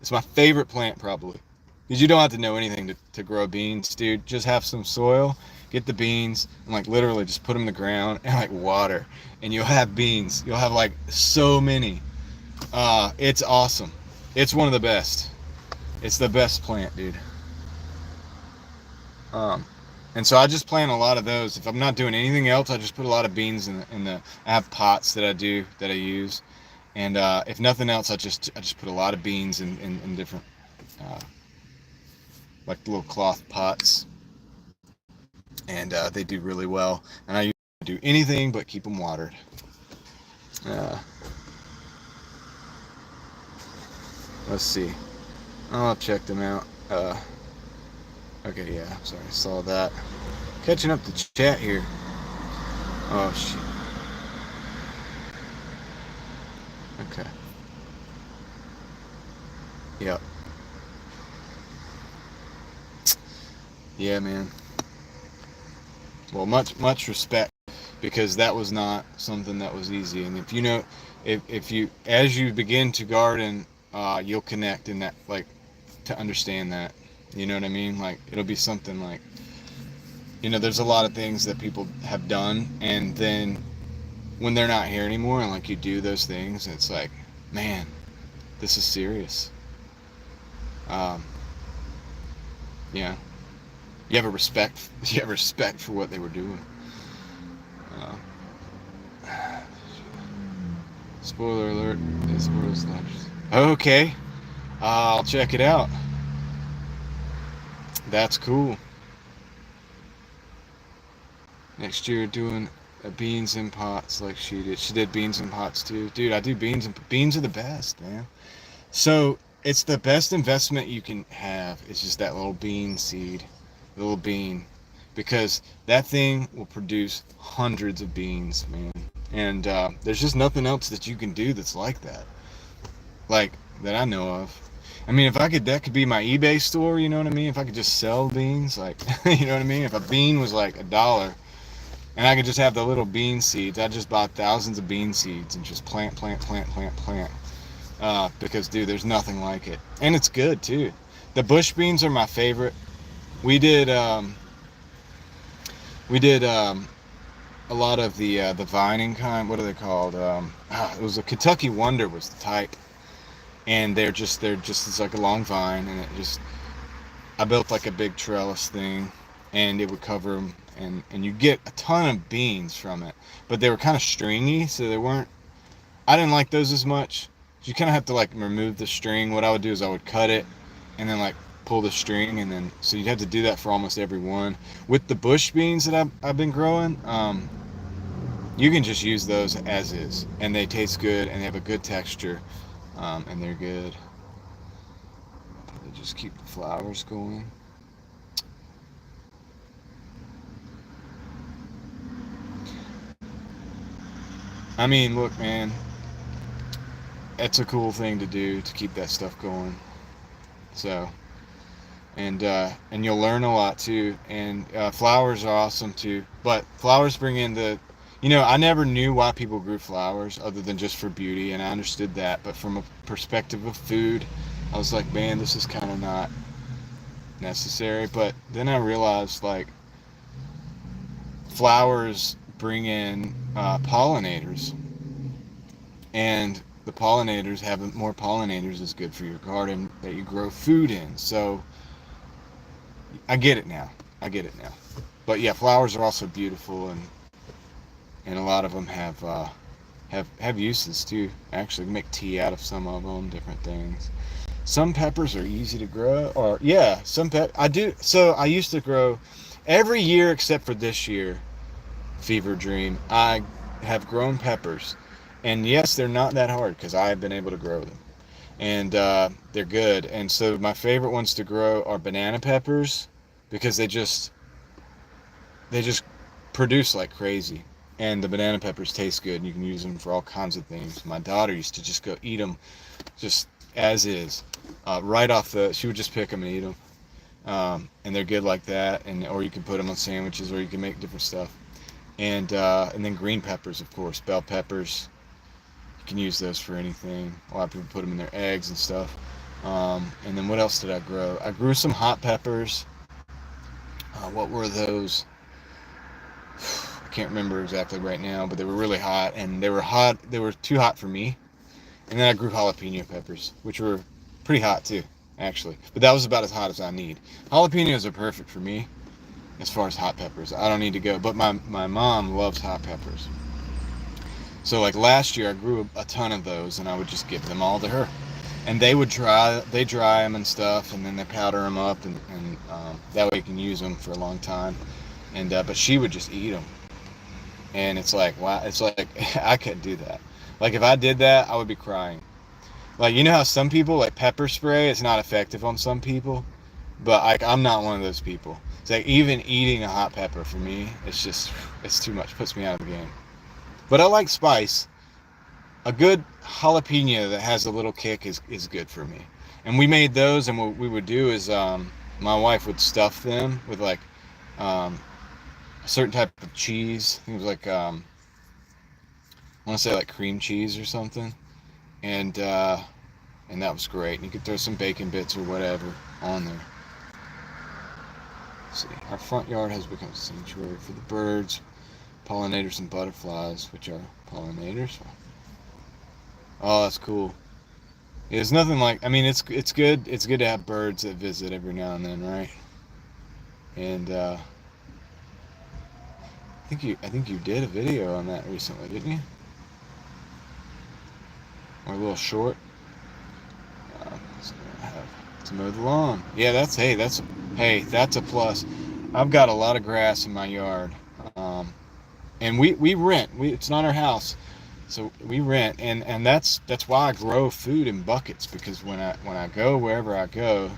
It's my favorite plant, probably, because you don't have to know anything to grow beans, dude. Just have some soil, get the beans, and like literally just put them in the ground and like water, and you'll have beans. You'll have like so many. It's awesome. It's one of the best. It's the best plant, dude. And so I just plant a lot of those. If I'm not doing anything else, I just put a lot of beans in the I have pots that I use, and if nothing else, I just put a lot of beans in different uh, like little cloth pots, and they do really well. And I usually do anything but keep them watered. Uh, let's see. I'll check them out. Okay, yeah, sorry, I saw that. Catching up to chat here. Oh, shit. Okay. Yep. Yeah, man. Well, much respect, because that was not something that was easy. And if you know, if you, as you begin to garden, you'll connect in that, like, to understand that. You know what I mean? Like, it'll be something like, there's a lot of things that people have done, and then when they're not here anymore, and like you do those things, it's like, man, this is serious. Um, yeah, you have a respect. You have respect for what they were doing. Spoiler alert: this world's largest. Okay, I'll check it out. That's cool. Next year, doing beans in pots like she did. She did beans in pots too, dude. I do beans, and beans are the best, man. So it's the best investment you can have. It's just that little bean seed, little bean, because that thing will produce hundreds of beans, man. And there's just nothing else that you can do that's like that, like that I know of. I mean, if I could, that could be my eBay store. You know what I mean? If I could just sell beans, like, you know what I mean? If a bean was like $1, and I could just have the little bean seeds, I just bought thousands of bean seeds and just plant. Because, dude, there's nothing like it, and it's good too. The bush beans are my favorite. We did a lot of the vining kind. What are they called? It was a Kentucky Wonder was the type, and they're just it's like a long vine, and I built like a big trellis thing, and it would cover them, and you get a ton of beans from it, but they were kind of stringy, so they weren't. I didn't like those as much. You kind of have to like remove the string. What I would do is I would cut it, and then like pull the string, and then so you'd have to do that for almost every one. With the bush beans that I've been growing, you can just use those as is, and they taste good, and they have a good texture, and they're good. They just keep the flowers going. I mean, look, man, it's a cool thing to do to keep that stuff going. So, and you'll learn a lot too. And flowers are awesome too. But flowers bring in I never knew why people grew flowers other than just for beauty, and I understood that. But from a perspective of food, I was like, man, this is kind of not necessary. But then I realized, like, flowers bring in pollinators, and the pollinators, having more pollinators is good for your garden that you grow food in. So I get it now. I get it now. But yeah, flowers are also beautiful, and a lot of them have uses too. Actually, make tea out of some of them, different things. Some peppers are easy to grow, or yeah, I do. So I used to grow every year except for this year. Fever dream. I have grown peppers, and yes, they're not that hard because I have been able to grow them, and they're good. And so my favorite ones to grow are banana peppers because they just produce like crazy. And the banana peppers taste good, and you can use them for all kinds of things. My daughter used to just go eat them just as is, right off the. She would just pick them and eat them, and they're good like that. And or you can put them on sandwiches, or you can make different stuff. And then green peppers, of course, bell peppers. You can use those for anything. A lot of people put them in their eggs and stuff. And then what else did I grow? I grew some hot peppers. What were those? I can't remember exactly right now, but they were really hot, and they were hot. They were too hot for me. And then I grew jalapeno peppers, which were pretty hot too, actually. But that was about as hot as I need. Jalapenos are perfect for me as far as hot peppers. I don't need to go. But my mom loves hot peppers. So like last year, I grew a ton of those, and I would just give them all to her. And they dry them and stuff, and then they powder them up, and that way you can use them for a long time. And but she would just eat them. And it's like, wow, it's like, I couldn't do that. Like, if I did that, I would be crying. Like, you know how some people, like pepper spray, it's not effective on some people? But, like, I'm not one of those people. It's like, even eating a hot pepper, for me, it's too much. It puts me out of the game. But I like spice. A good jalapeno that has a little kick is good for me. And we made those, and what we would do is, my wife would stuff them with, like, a certain type of cheese. I think it was like, I want to say like cream cheese or something, and that was great. And you could throw some bacon bits or whatever on there. Let's see, our front yard has become a sanctuary for the birds, pollinators, and butterflies, which are pollinators. Oh, that's cool. It's nothing like. I mean, it's good. It's good to have birds that visit every now and then, right? And I think you did a video on that recently, didn't you? Or a little short. So I have to mow the lawn. Yeah, that's a plus. I've got a lot of grass in my yard, and we rent. It's not our house, so we rent, and that's why I grow food in buckets, because when I go wherever I go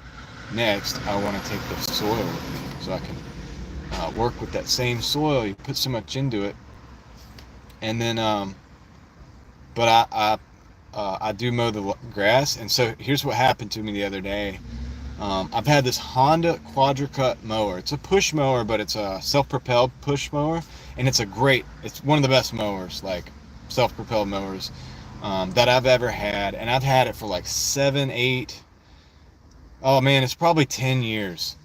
next, I want to take the soil with me so I can work with that same soil. You put so much into it, and then but I do mow the grass. And so here's what happened to me the other day. I've had this Honda Quadra-Cut mower. It's a push mower, but it's a self-propelled push mower, and it's one of the best mowers, like self-propelled mowers, that I've ever had. And I've had it for like 7, 8, oh man, it's probably 10 years.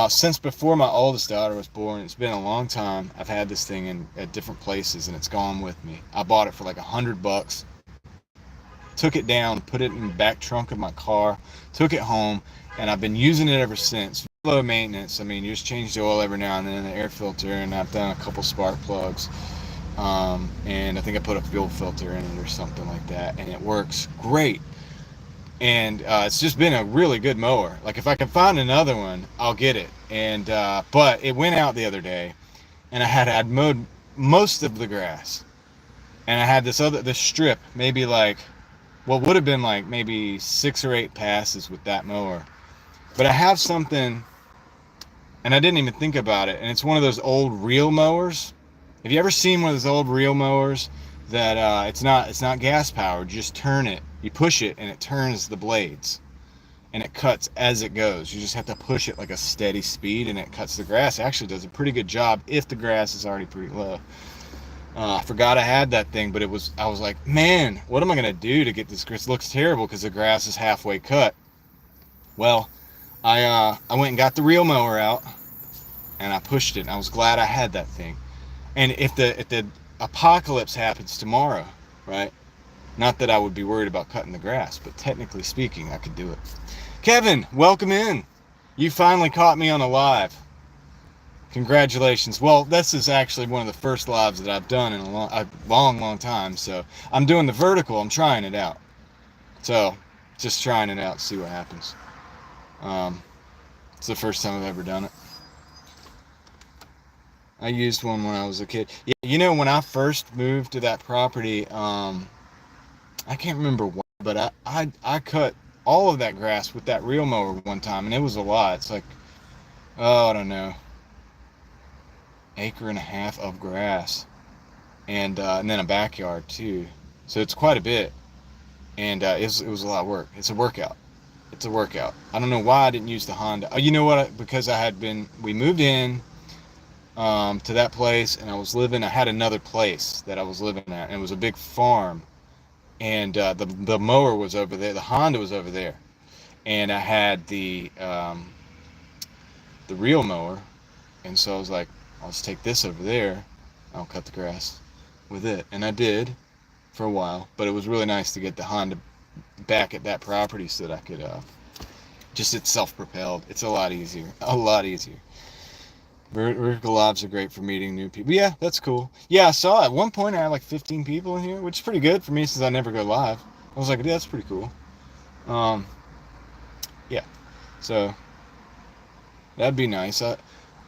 Since before my oldest daughter was born. It's been a long time. I've had this thing at different places, and it's gone with me. I bought it for like $100. Took it down, put it in the back trunk of my car, took it home, and I've been using it ever since. Low maintenance. I mean, you just change the oil every now and then, the air filter, and I've done a couple spark plugs. And I think I put a fuel filter in it or something like that, and it works great. And it's just been a really good mower. Like, if I can find another one, I'll get it. And but it went out the other day, and I'd mowed most of the grass, and I had this strip, maybe like what would have been like maybe 6 or 8 passes with that mower. But I have something, and I didn't even think about it, and it's one of those old reel mowers. Have you ever seen one of those old reel mowers that it's not gas powered? You just turn it, you push it, and it turns the blades, and it cuts as it goes. You just have to push it like a steady speed, and it cuts the grass. It actually does a pretty good job if the grass is already pretty low. I forgot I had that thing, but I was like, man, what am I gonna do to get this grass? It looks terrible because the grass is halfway cut. Well, I went and got the reel mower out, and I pushed it, and I was glad I had that thing. And if the apocalypse happens tomorrow, right? Not that I would be worried about cutting the grass, but technically speaking, I could do it. Kevin, welcome in. You finally caught me on a live. Congratulations. Well, this is actually one of the first lives that I've done in a long time. So I'm doing the vertical. I'm trying it out. So just trying it out, see what happens. It's the first time I've ever done it. I used one when I was a kid. Yeah, you know, when I first moved to that property, I can't remember why, but I cut all of that grass with that reel mower one time, and it was a lot. It's like, oh, I don't know, acre and a half of grass, and then a backyard too. So it's quite a bit, and it was a lot of work. It's a workout. It's a workout. I don't know why I didn't use the Honda. Oh, you know what? Because we moved in to that place, and I had another place that I was living at, and it was a big farm, and the mower was over there, the Honda was over there, and I had the reel mower, and so I was like, I'll just take this over there, I'll cut the grass with it, and I did for a while, but it was really nice to get the Honda back at that property so that I could it's self-propelled. It's a lot easier. Vertical lives are great for meeting new people. Yeah, that's cool. Yeah, I saw at one point I had like 15 people in here, which is pretty good for me since I never go live. I was like, yeah, that's pretty cool. Yeah, so that'd be nice.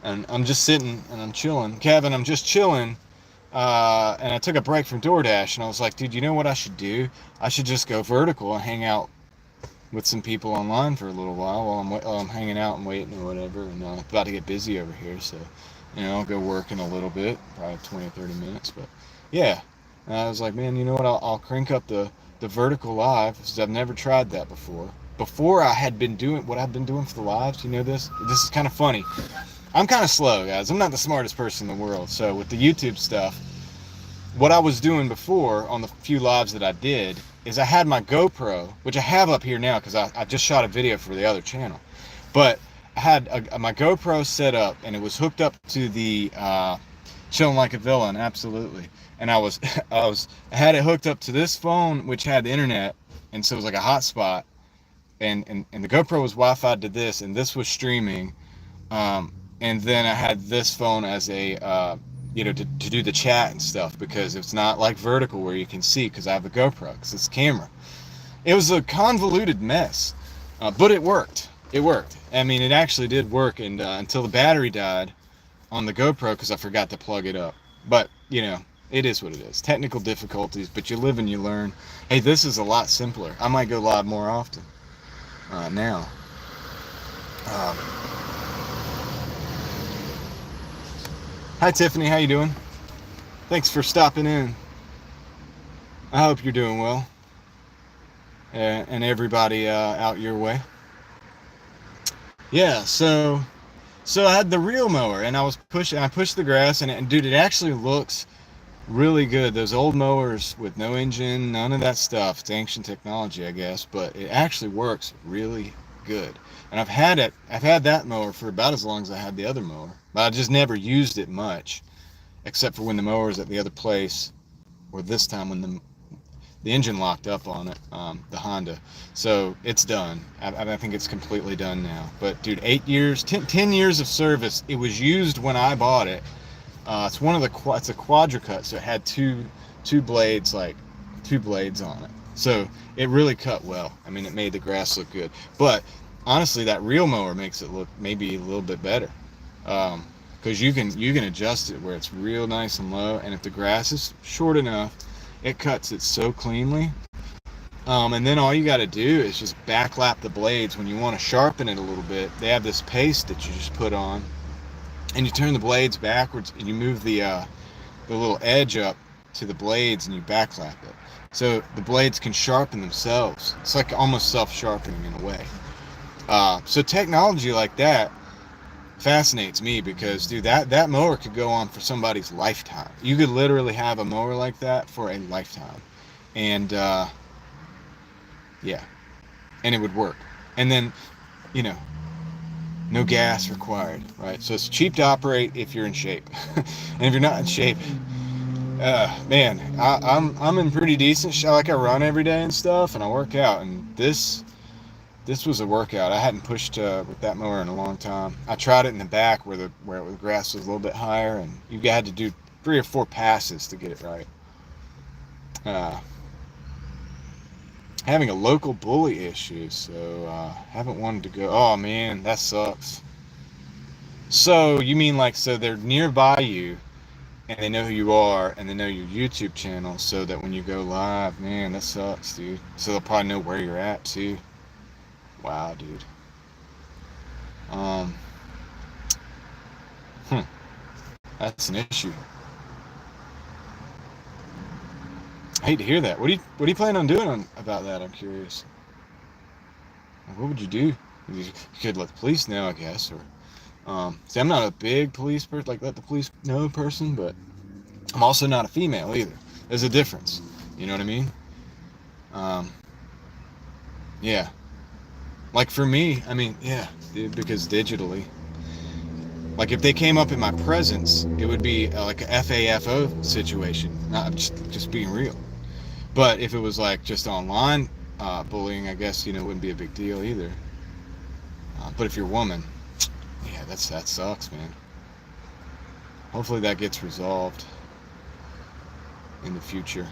And I'm just sitting and I'm chilling. Kevin, I'm just chilling. And I took a break from DoorDash, and I was like, dude, you know what I should do? I should just go vertical and hang out with some people online for a little while while I'm hanging out and waiting or whatever. And it's about to get busy over here, so I'll go work in a little bit, probably 20 or 30 minutes. But yeah, and I was like, man, you know what? I'll crank up the vertical live because I've never tried that before. Before I had been doing what I've been doing for the lives. You know this? This is kind of funny. I'm kind of slow, guys. I'm not the smartest person in the world. So with the YouTube stuff, what I was doing before on the few lives that I did is I had my GoPro, which I have up here now because I just shot a video for the other channel. But I had my GoPro set up, and it was hooked up to the Chilling Like a Villain, absolutely. And I had it hooked up to this phone, which had the internet, and so it was like a hotspot. And the GoPro was Wi-Fi to this, and this was streaming. And then I had this phone as a to do the chat and stuff, because it's not like vertical where you can see, because I have a GoPro, because it's a camera. It was a convoluted mess, but it worked. I mean, it actually did work, and until the battery died on the GoPro because I forgot to plug it up. But it is what it is. Technical difficulties, but you live and you learn. Hey, this is a lot simpler. I might go live more often now. Hi Tiffany, how you doing? Thanks for stopping in. I hope you're doing well, and everybody out your way. Yeah, so I had the reel mower, and I pushed the grass, and dude, it actually looks really good. Those old mowers with no engine, none of that stuff. It's ancient technology, I guess, but it actually works really good. And I've had that mower for about as long as I had the other mower, but I just never used it much, except for when the mower was at the other place, or this time when the engine locked up on it, the Honda. So it's done. I think it's completely done now. But dude, 8 years, 10 years of service. It was used when I bought it. It's a quadricut, so it had two blades on it. So it really cut well. I mean, it made the grass look good. But honestly, that reel mower makes it look maybe a little bit better, because you can adjust it where it's real nice and low, and if the grass is short enough, it cuts it so cleanly. And then all you got to do is just backlap the blades. When you want to sharpen it a little bit, they have this paste that you just put on, and you turn the blades backwards, and you move the little edge up to the blades, and you backlap it, so the blades can sharpen themselves. It's like almost self-sharpening in a way. So technology like that fascinates me, because dude, that mower could go on for somebody's lifetime. You could literally have a mower like that for a lifetime, and yeah, and it would work. And then no gas required, right? So it's cheap to operate if you're in shape. And if you're not in shape, Man, I'm in pretty decent shape. Like I run every day and stuff, and I work out. And this was a workout. I hadn't pushed with that mower in a long time. I tried it in the back where the grass was a little bit higher, and you had to do 3 or 4 passes to get it right. Uh, Having a local bully issue, so haven't wanted to go. Oh man, that sucks. So you mean like so they're nearby you and they know who you are and they know your YouTube channel so that when you go live, man, that sucks, dude. So they'll probably know where you're at too. Wow, dude. Um, hmm, that's an issue. I hate to hear that. What do you plan on doing about that? I'm curious. What would you do? You could let the police know, I guess, or see, I'm not a big police person, like let the police know person, but I'm also not a female either. There's a difference. You know what I mean? Um, yeah. Like for me, I mean, yeah, because digitally, like if they came up in my presence, it would be like a FAFO situation. Not just being real. But if it was like just online bullying, I guess it wouldn't be a big deal either. But if you're a woman, yeah, that sucks, man. Hopefully that gets resolved in the future.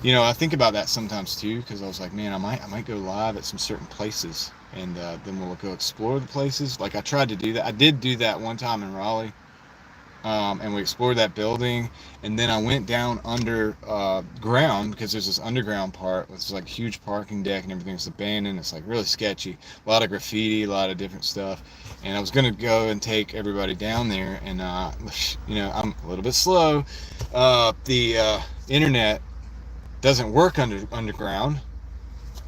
I think about that sometimes too, because I was like, man, I might go live at some certain places, and then we'll go explore the places. Like I tried to do that. I did do that one time in Raleigh, and we explored that building, and then I went down under ground because there's this underground part with this like huge parking deck and everything's abandoned. It's like really sketchy, a lot of graffiti, a lot of different stuff, and I was gonna go and take everybody down there, and I'm a little bit slow. The internet doesn't work underground,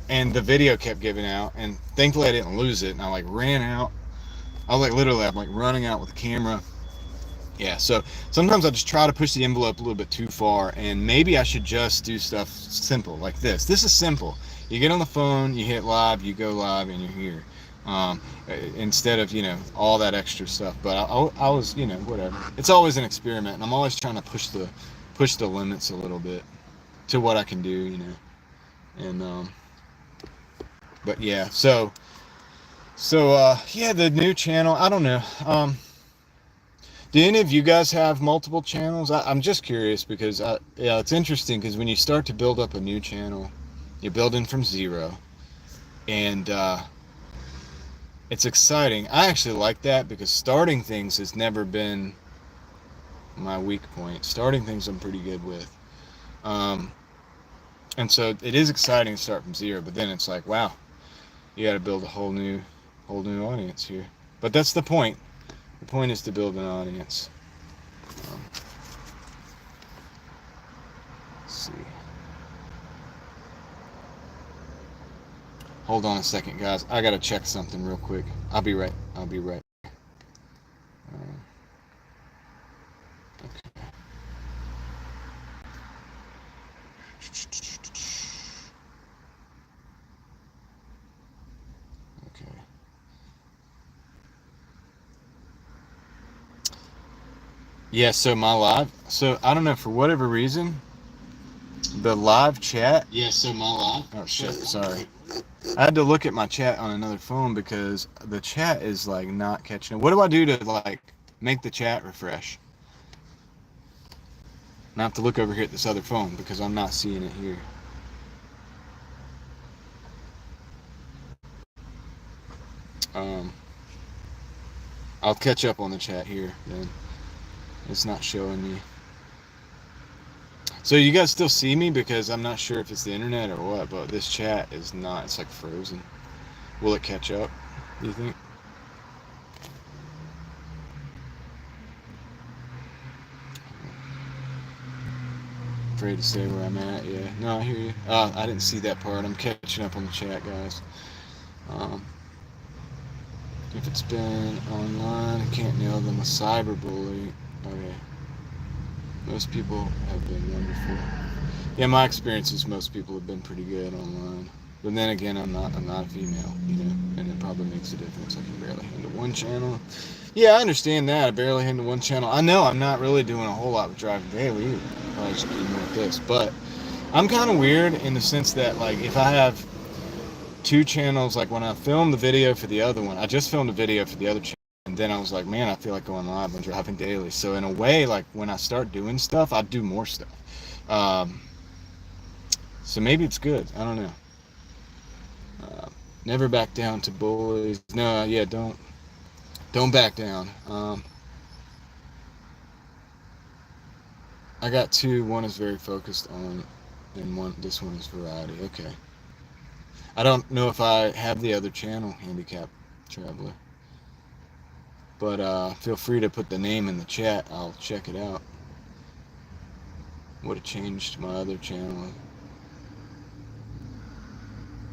and the video kept giving out, and thankfully I didn't lose it, and I like ran out. I was like literally I'm like running out with the camera. Yeah, so sometimes I just try to push the envelope a little bit too far, and maybe I should just do stuff simple like this. This is simple. You get on the phone, you hit live, you go live, and you're here. Instead of all that extra stuff. But I was whatever. It's always an experiment, and I'm always trying to push the limits a little bit to what I can do, and but yeah, yeah, the new channel, I don't know. Do any of you guys have multiple channels? I'm just curious because yeah, it's interesting because when you start to build up a new channel, you're building from zero, and it's exciting. I actually like that because starting things has never been my weak point. Starting things I'm pretty good with. And so it is exciting to start from zero, but then it's like, wow, you got to build a whole new audience here. But that's the point. The point is to build an audience. Let's see. Hold on a second, guys. I gotta check something real quick. I'll be right. Okay. Okay. Yeah, so my live. So I don't know, for whatever reason, the live chat. Yeah, so my live. Oh shit, sorry. I had to look at my chat on another phone because the chat is like not catching it. What do I do to like make the chat refresh? And I have to look over here at this other phone because I'm not seeing it here. I'll catch up on the chat here then. It's not showing me. So you guys still see me? Because I'm not sure if it's the internet or what, but this chat is not. It's like frozen. Will it catch up, do you think? Afraid to stay where I'm at, yeah. No, I hear you. I didn't see that part. I'm catching up on the chat, guys. If it's been online, I can't nail them. A cyberbully. Okay. Most people have been wonderful. Yeah, my experience is most people have been pretty good online. But then again, I'm not a female, you know, and it probably makes a difference. I can barely handle one channel. Yeah, I understand that. I barely handle one channel. I know I'm not really doing a whole lot with Driving Daily either. I probably should do more with this. But I'm kind of weird in the sense that, like, if I have two channels, like when I filmed the video for the other one, I just filmed a video for the other channel, and then I was like, man, I feel like going live on Driving Daily. So in a way, like when I start doing stuff, I do more stuff. Um, so maybe it's good. I don't know. Never back down to bullies. No, yeah, don't back down. I got two. One is very focused on, and this one is variety. Okay. I don't know if I have the other channel, Handicap Traveler, but feel free to put the name in the chat. I'll check it out. Would have changed my other channel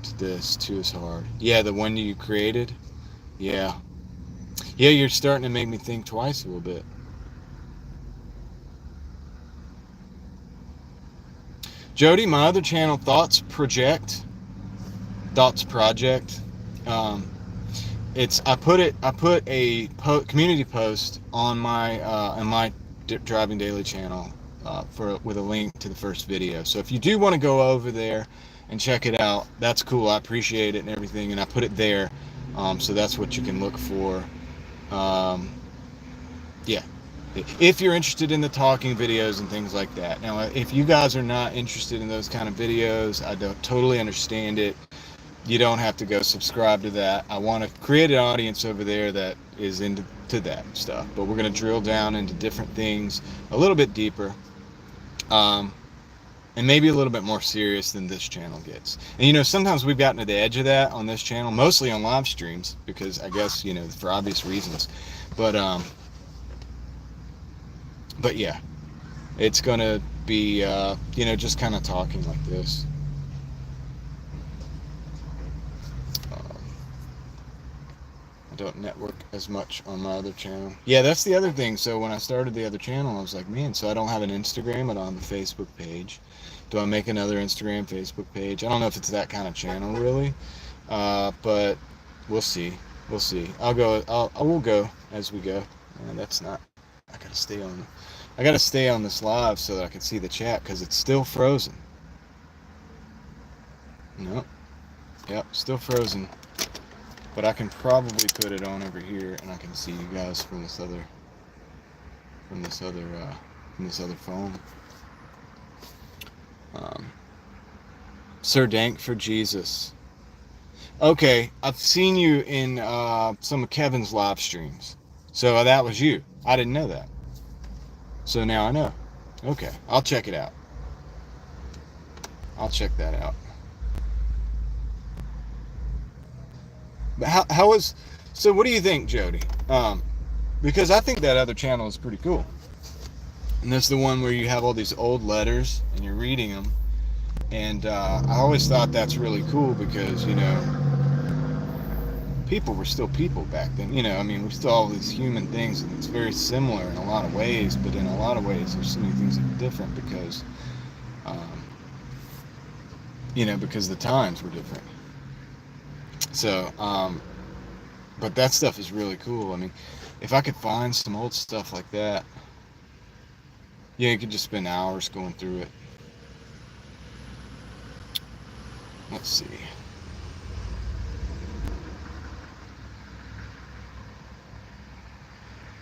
to this. Two is hard. Yeah, the one you created. Yeah. Yeah, you're starting to make me think twice a little bit. Jody, my other channel, Thoughts Project. Um, I put a community post on my Driving Daily channel with a link to the first video. So if you do want to go over there and check it out, that's cool. I appreciate it and everything, and I put it there. So that's what you can look for. Yeah. If you're interested in the talking videos and things like that. Now, if you guys are not interested in those kind of videos, I don't totally understand it. You don't have to go subscribe to that. I want to create an audience over there that is into that stuff. But we're going to drill down into different things a little bit deeper. And maybe a little bit more serious than this channel gets. And, you know, sometimes we've gotten to the edge of that on this channel, mostly on live streams, because I guess, you know, for obvious reasons. But yeah, it's going to be, you know, just kind of talking like this. I don't network as much on my other channel. Yeah, that's the other thing. So when I started the other channel, I was like, man, so I don't have an Instagram, I don't have a Facebook page. Do I make another Instagram, Facebook page? I don't know if it's that kind of channel, really. But we'll see. We'll see. I will go as we go. That's not, I gotta stay on this live so that I can see the chat, because it's still frozen. No. Yep, still frozen. But I can probably put it on over here, and I can see you guys from this other phone. Sir Dank for Jesus. Okay, I've seen you in some of Kevin's live streams. So that was you. I didn't know that. So now I know. Okay, I'll check it out. I'll check that out. But so what do you think, Jody? Because I think that other channel is pretty cool. And that's the one where you have all these old letters and you're reading them. And I always thought that's really cool because, you know, people were still people back then. You know, I mean, we're still all these human things, and it's very similar in a lot of ways, but in a lot of ways there's so many things that are different because, you know, because the times were different. So, but that stuff is really cool. I mean, if I could find some old stuff like that, yeah, you could just spend hours going through it. Let's see.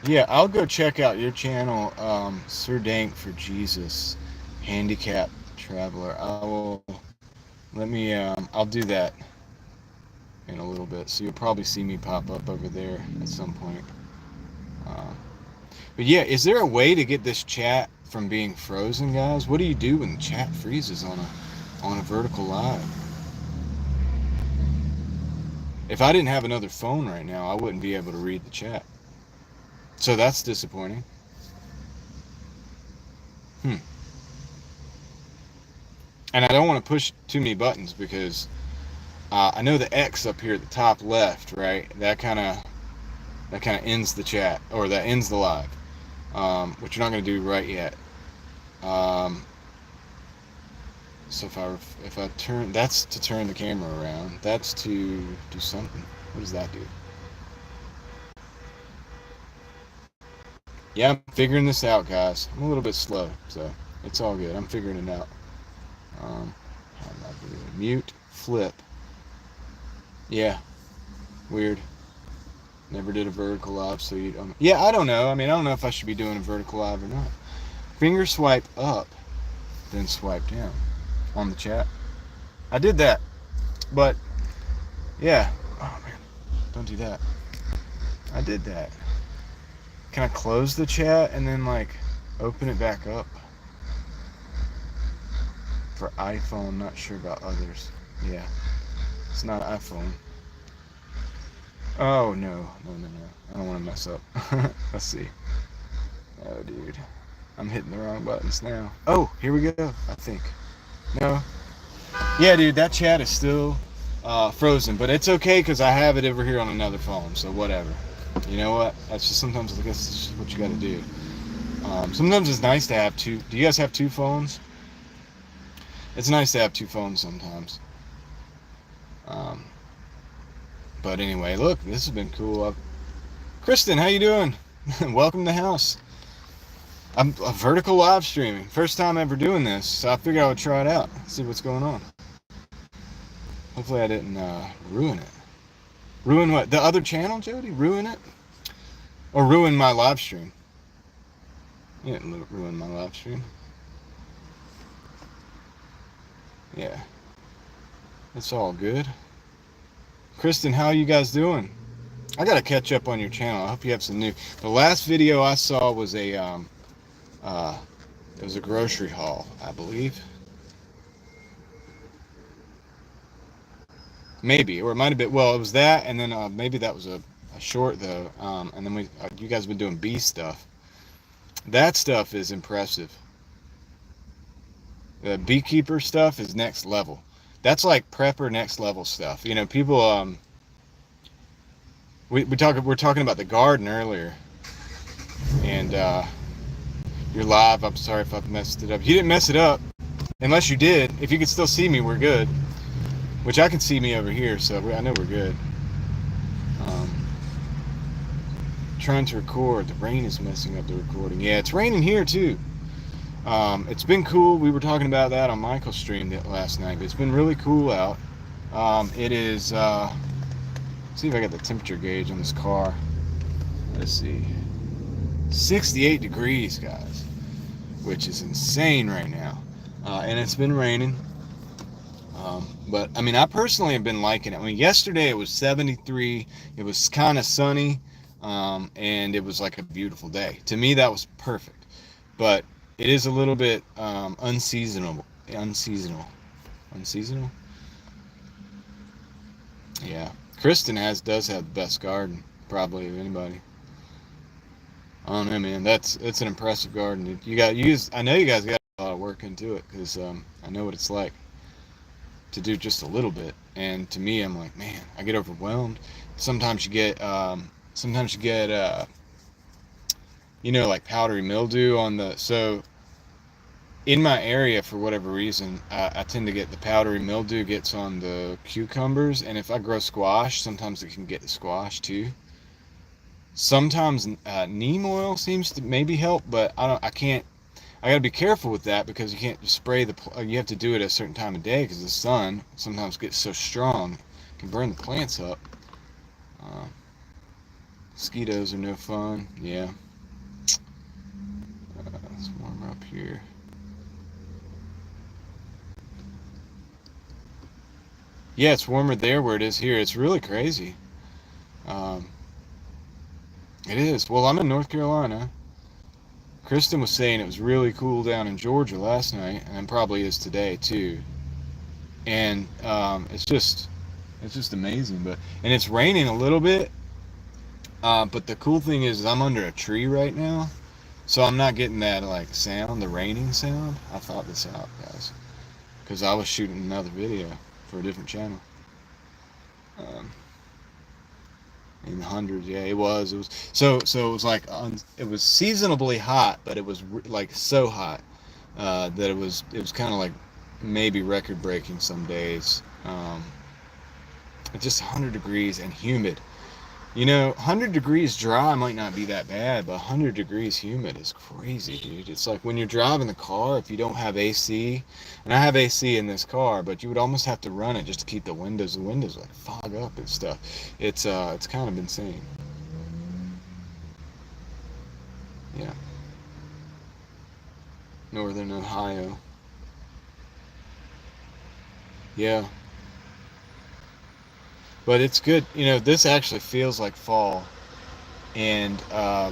Yeah, I'll go check out your channel, Sir Dank for Jesus, Handicap Traveler. I'll do that in a little bit, so you'll probably see me pop up over there at some point. But yeah, is there a way to get this chat from being frozen, guys? What do you do when the chat freezes on a vertical live? If I didn't have another phone right now, I wouldn't be able to read the chat. So that's disappointing. And I don't want to push too many buttons because I know the X up here at the top left, right? That kind of ends the chat, or that ends the live, which we're not going to do right yet. So if I turn, that's to turn the camera around. That's to do something. What does that do? Yeah, I'm figuring this out, guys. I'm a little bit slow, so it's all good. I'm figuring it out. How am I doing? Mute, flip. Yeah, weird. Never did a vertical live, so you don't. Yeah, I don't know. I mean, I don't know if I should be doing a vertical live or not. Finger swipe up, then swipe down on the chat. I did that, but yeah. Oh man, don't do that. I did that. Can I close the chat and then like open it back up? For iPhone, not sure about others. Yeah, it's not iPhone. Oh no. I don't want to mess up. Let's see. Oh dude, I'm hitting the wrong buttons now. Oh, here we go. I think. No. Yeah, dude, that chat is still frozen, but it's okay because I have it over here on another phone, so whatever. You know what? That's just sometimes I guess it's just what you got to do. Sometimes it's nice to have two. Do you guys have two phones? It's nice to have two phones sometimes. Um, but anyway, look, this has been cool. Kristen, how you doing? Welcome to the house. I'm a vertical live streaming. First time ever doing this, so I figured I would try it out, see what's going on. Hopefully I didn't ruin it. Ruin what? The other channel, Jody? Ruin it? Or ruin my live stream? You didn't ruin my live stream. Yeah. It's all good. Kristen, how are you guys doing? I gotta catch up on your channel. I hope you have some new. The last video I saw was it was a grocery haul, I believe. Maybe, or it might have been. Well, it was that, and then maybe that was a short though. And then you guys have been doing bee stuff. That stuff is impressive. The beekeeper stuff is next level. That's like prepper next level stuff. You know, people. We're talking about the garden earlier, and you're live. I'm sorry if I've messed it up. You didn't mess it up, unless you did. If you can still see me, we're good. Which I can see me over here, so I know we're good. Trying to record. The rain is messing up the recording. Yeah, it's raining here too. It's been cool. We were talking about that on Michael's stream last night. It's been really cool out. It is. See if I got the temperature gauge on this car. Let's see. 68 degrees, guys, which is insane right now. And it's been raining. But I mean, I personally have been liking it. I mean, yesterday it was 73. It was kind of sunny, and it was like a beautiful day. To me, that was perfect. But it is a little bit unseasonal. Unseasonal. Yeah. Kristen does have the best garden, probably of anybody. I don't know, man. It's an impressive garden. I know you guys got a lot of work into it because I know what it's like to do just a little bit. And to me, I'm like, man, I get overwhelmed. Sometimes you get like powdery mildew on the. So in my area, for whatever reason, I tend to get the powdery mildew gets on the cucumbers, and if I grow squash, sometimes it can get the squash too. Sometimes neem oil seems to maybe help, but I can't. I gotta be careful with that because you can't just spray you have to do it at a certain time of day because the sun sometimes gets so strong, it can burn the plants up. Mosquitoes are no fun. Yeah. It's warmer up here. Yeah, it's warmer there where it is here. It's really crazy. It is. Well, I'm in North Carolina. Kristen was saying it was really cool down in Georgia last night, and probably is today too. And it's just amazing. And it's raining a little bit. But the cool thing is I'm under a tree right now, so I'm not getting that like sound, the raining sound. I thought this out, guys, because I was shooting another video for a different channel. In the hundreds, yeah, it was so it was like it was seasonably hot, but it was like so hot that it was kind of like maybe record breaking some days. It's just 100 degrees and humid. 100 degrees dry might not be that bad, but 100 degrees humid is crazy, dude. It's like when you're driving the car, if you don't have AC, and I have AC in this car, but you would almost have to run it just to keep the windows like fog up and stuff. It's kind of insane. Yeah, Northern Ohio. Yeah, but it's good. This actually feels like fall, and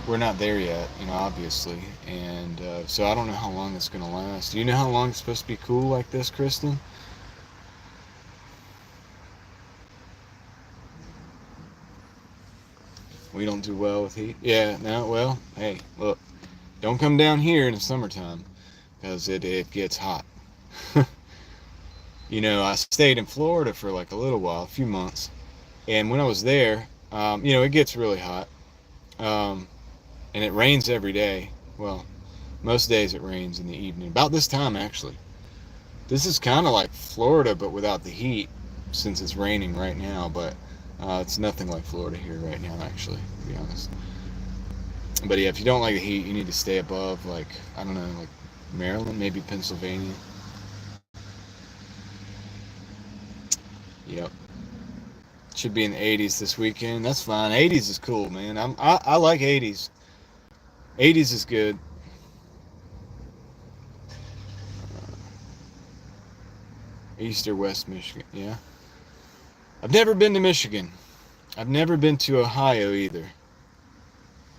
we're not there yet, obviously. And so I don't know how long it's going to last. Do you know how long it's supposed to be cool like this, Kristen? We don't do well with heat. Yeah, no, well, hey, look, don't come down here in the summertime because it gets hot. I stayed in Florida for like a little while, a few months, and when I was there, it gets really hot, um, and it rains every day. Well, most days it rains in the evening. About this time, actually. This is kind of like Florida, but without the heat, since it's raining right now. But it's nothing like Florida here right now, actually, to be honest. But yeah, if you don't like the heat, you need to stay above, like, I don't know, like Maryland, maybe Pennsylvania. Yep. Should be in the 80s this weekend. That's fine. 80s is cool, man. I like 80s. 80s is good. East or West Michigan. Yeah. I've never been to Michigan. I've never been to Ohio either.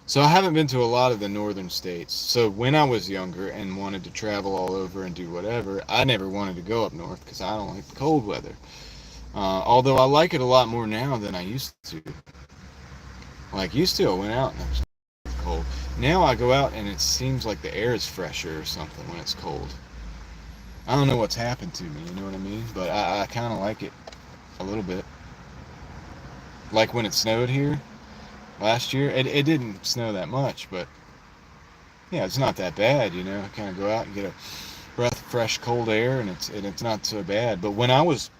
So I haven't been to a lot of the northern states. So when I was younger and wanted to travel all over and do whatever, I never wanted to go up north because I don't like the cold weather. Although I like it a lot more now than I used to. Like used to, I went out and it was cold. Now I go out and it seems like the air is fresher or something when it's cold. I don't know what's happened to me, you know what I mean? But I kind of like it a little bit. Like when it snowed here last year, it didn't snow that much, but yeah, it's not that bad, Kind of go out and get a breath of fresh cold air, and it's not so bad. But when I was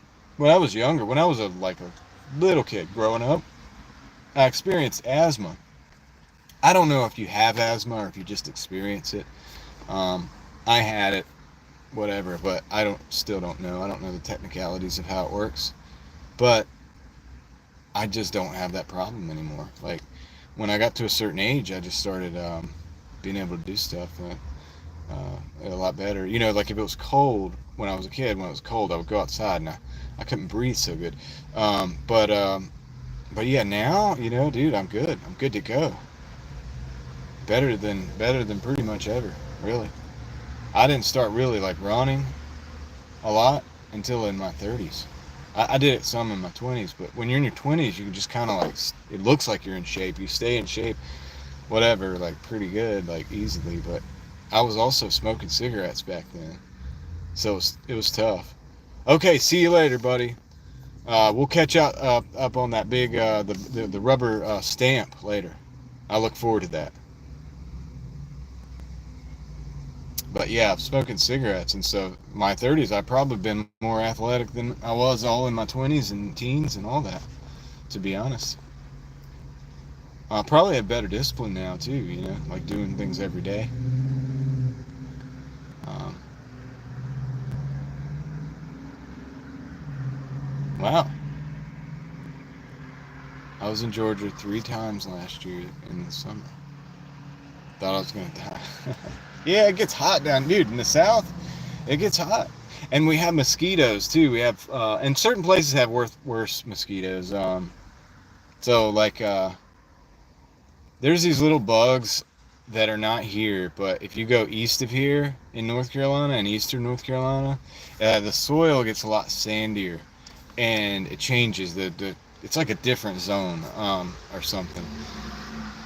younger, when I was like a little kid growing up, I experienced asthma. I don't know if you have asthma or if you just experience it. Um, I had it, whatever, but I still don't know. I don't know the technicalities of how it works, but I just don't have that problem anymore. Like when I got to a certain age, I just started being able to do stuff a lot better. Like if it was cold when I was a kid, when it was cold, I would go outside and I couldn't breathe so good. But yeah, now dude, I'm good. I'm good to go. Better than pretty much ever, really. I didn't start really like running a lot until in my 30s. I did it some in my 20s, but when you're in your 20s, you can just kind of like, it looks like you're in shape. You stay in shape, whatever, like pretty good, like easily. But I was also smoking cigarettes back then, so it was tough. Okay, see you later, buddy. We'll catch up on that big the rubber stamp later. I look forward to that. But yeah, I've smoking cigarettes, and so my 30s, I've probably been more athletic than I was all in my 20s and teens and all that. To be honest, I probably have better discipline now too. Like doing things every day. Um, wow, I was in Georgia 3 times last year in the summer. Thought I was gonna die. Yeah, it gets hot down, dude. In the South, it gets hot, and we have mosquitoes too. We have, and certain places have worse mosquitoes. So like, there's these little bugs that are not here, but if you go east of here in North Carolina and eastern North Carolina, the soil gets a lot sandier, and it changes. It's like a different zone, or something,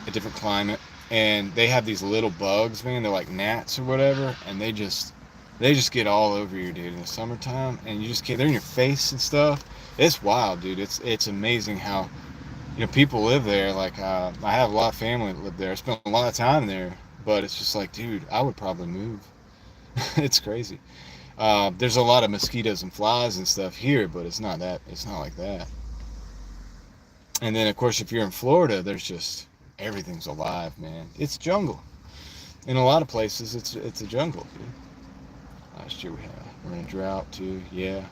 a different climate, and they have these little bugs, man. They're like gnats or whatever, and they just get all over you, dude, in the summertime, and you just can't. They're in your face and stuff. It's wild, dude. It's amazing how people live there. Like I have a lot of family that live there. I spent a lot of time there, but it's just like, dude, I would probably move. It's crazy. There's a lot of mosquitoes and flies and stuff here, but it's not like that. And then of course, if you're in Florida, there's just everything's alive, man. It's jungle. In a lot of places, it's a jungle, dude. Last year we're in a drought too. Yeah,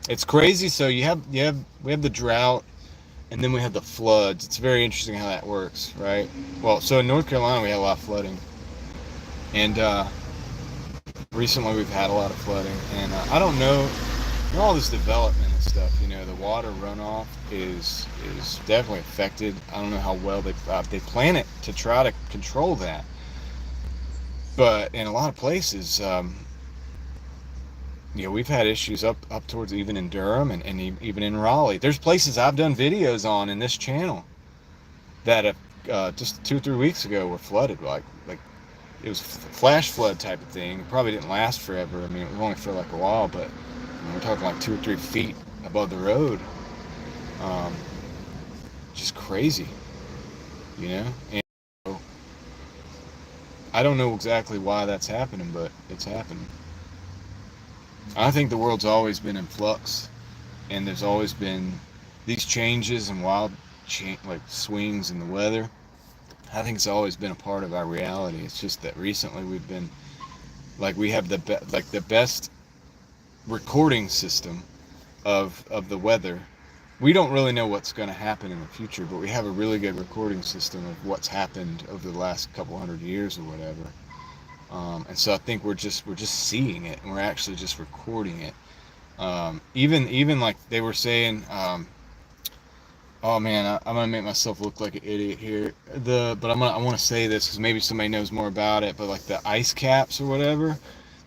it's crazy. So we have the drought, and then we have the floods. It's very interesting how that works, right? Well, so in North Carolina we had a lot of flooding, and recently we've had a lot of flooding, and I don't know, all this development and stuff. The water runoff is definitely affected. I don't know how well they plan it to try to control that, but in a lot of places, we've had issues up towards even in Durham and even in Raleigh. There's places I've done videos on in this channel that have just 2 or 3 weeks ago were flooded, like it was flash flood type of thing. It probably didn't last forever. I mean, it was only for like a while, but we're talking like 2 or 3 feet above the road. Just crazy, And so, I don't know exactly why that's happening, but it's happening. I think the world's always been in flux, and there's always been these changes and wild like swings in the weather. I think it's always been a part of our reality. It's just that recently we've been like we have the best recording system of the weather. We don't really know what's going to happen in the future, but we have a really good recording system of what's happened over the last couple hundred years or whatever. And so I think we're just seeing it, and we're actually just recording it. Even like they were saying, oh man, I'm gonna make myself look like an idiot here. But I want to say this because maybe somebody knows more about it. But like the ice caps or whatever,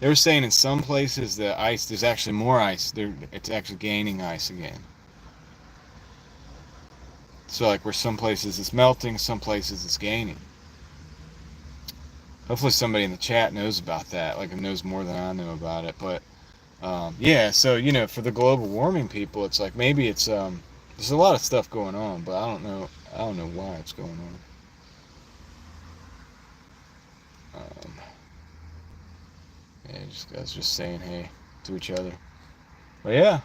they were saying in some places the ice, there's actually more ice. It's actually gaining ice again. So like where some places it's melting, some places it's gaining. Hopefully somebody in the chat knows about that, like knows more than I know about it. But yeah, so for the global warming people, it's like maybe it's there's a lot of stuff going on, but I don't know why it's going on. Yeah, just guys just saying hey to each other. But yeah.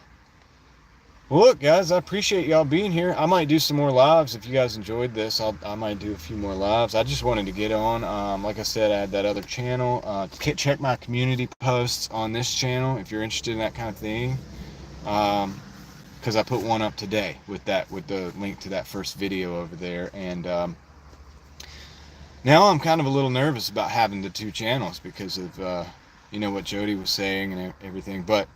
Well, look, guys, I appreciate y'all being here. I might do some more lives if you guys enjoyed this. I might do a few more lives. I just wanted to get on. Like I said, I had that other channel. Check my community posts on this channel if you're interested in that kind of thing. Because I put one up today with the link to that first video over there. And now I'm kind of a little nervous about having the 2 channels because of what Jody was saying and everything. But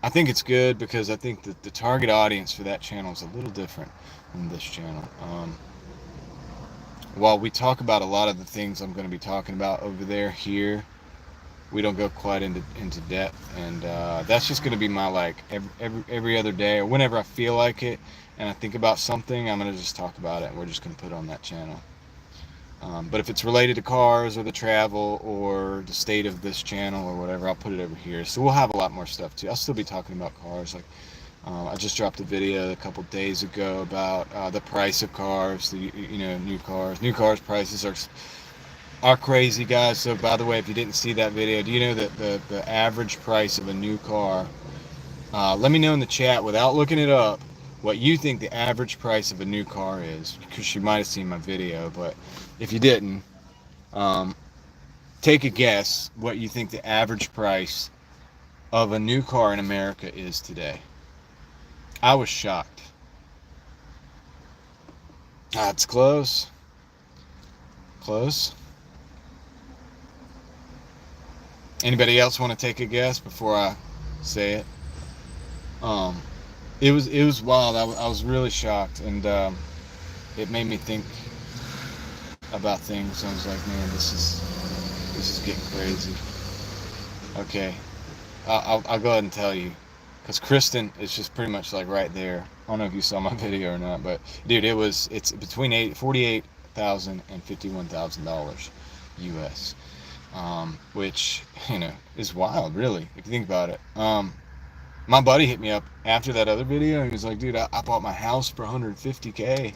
I think it's good because I think that the target audience for that channel is a little different than this channel. While we talk about a lot of the things I'm going to be talking about over there, here we don't go quite into depth, and that's just going to be my like every other day or whenever I feel like it and I think about something, I'm going to just talk about it, and we're just going to put it on that channel. But if it's related to cars or the travel or the state of this channel or whatever, I'll put it over here. So we'll have a lot more stuff too. I'll still be talking about cars. Like I just dropped a video a couple days ago about the price of cars. New cars. New cars prices are crazy, guys. So by the way, if you didn't see that video, do you know that the average price of a new car? Let me know in the chat without looking it up what you think the average price of a new car is, because you might have seen my video, but if you didn't, take a guess what you think the average price of a new car in America is today. I was shocked. It's close. Close. Anybody else want to take a guess before I say it? It was wild. I was really shocked, and it made me think about things. I was like, man, this is getting crazy. Okay, I'll go ahead and tell you, because Kristen is just pretty much like right there. I don't know if you saw my video or not, but dude, it's between $48,000 and $51,000 US, which is wild, really, if you think about it. My buddy hit me up after that other video, and he was like, dude, I bought my house for $150K.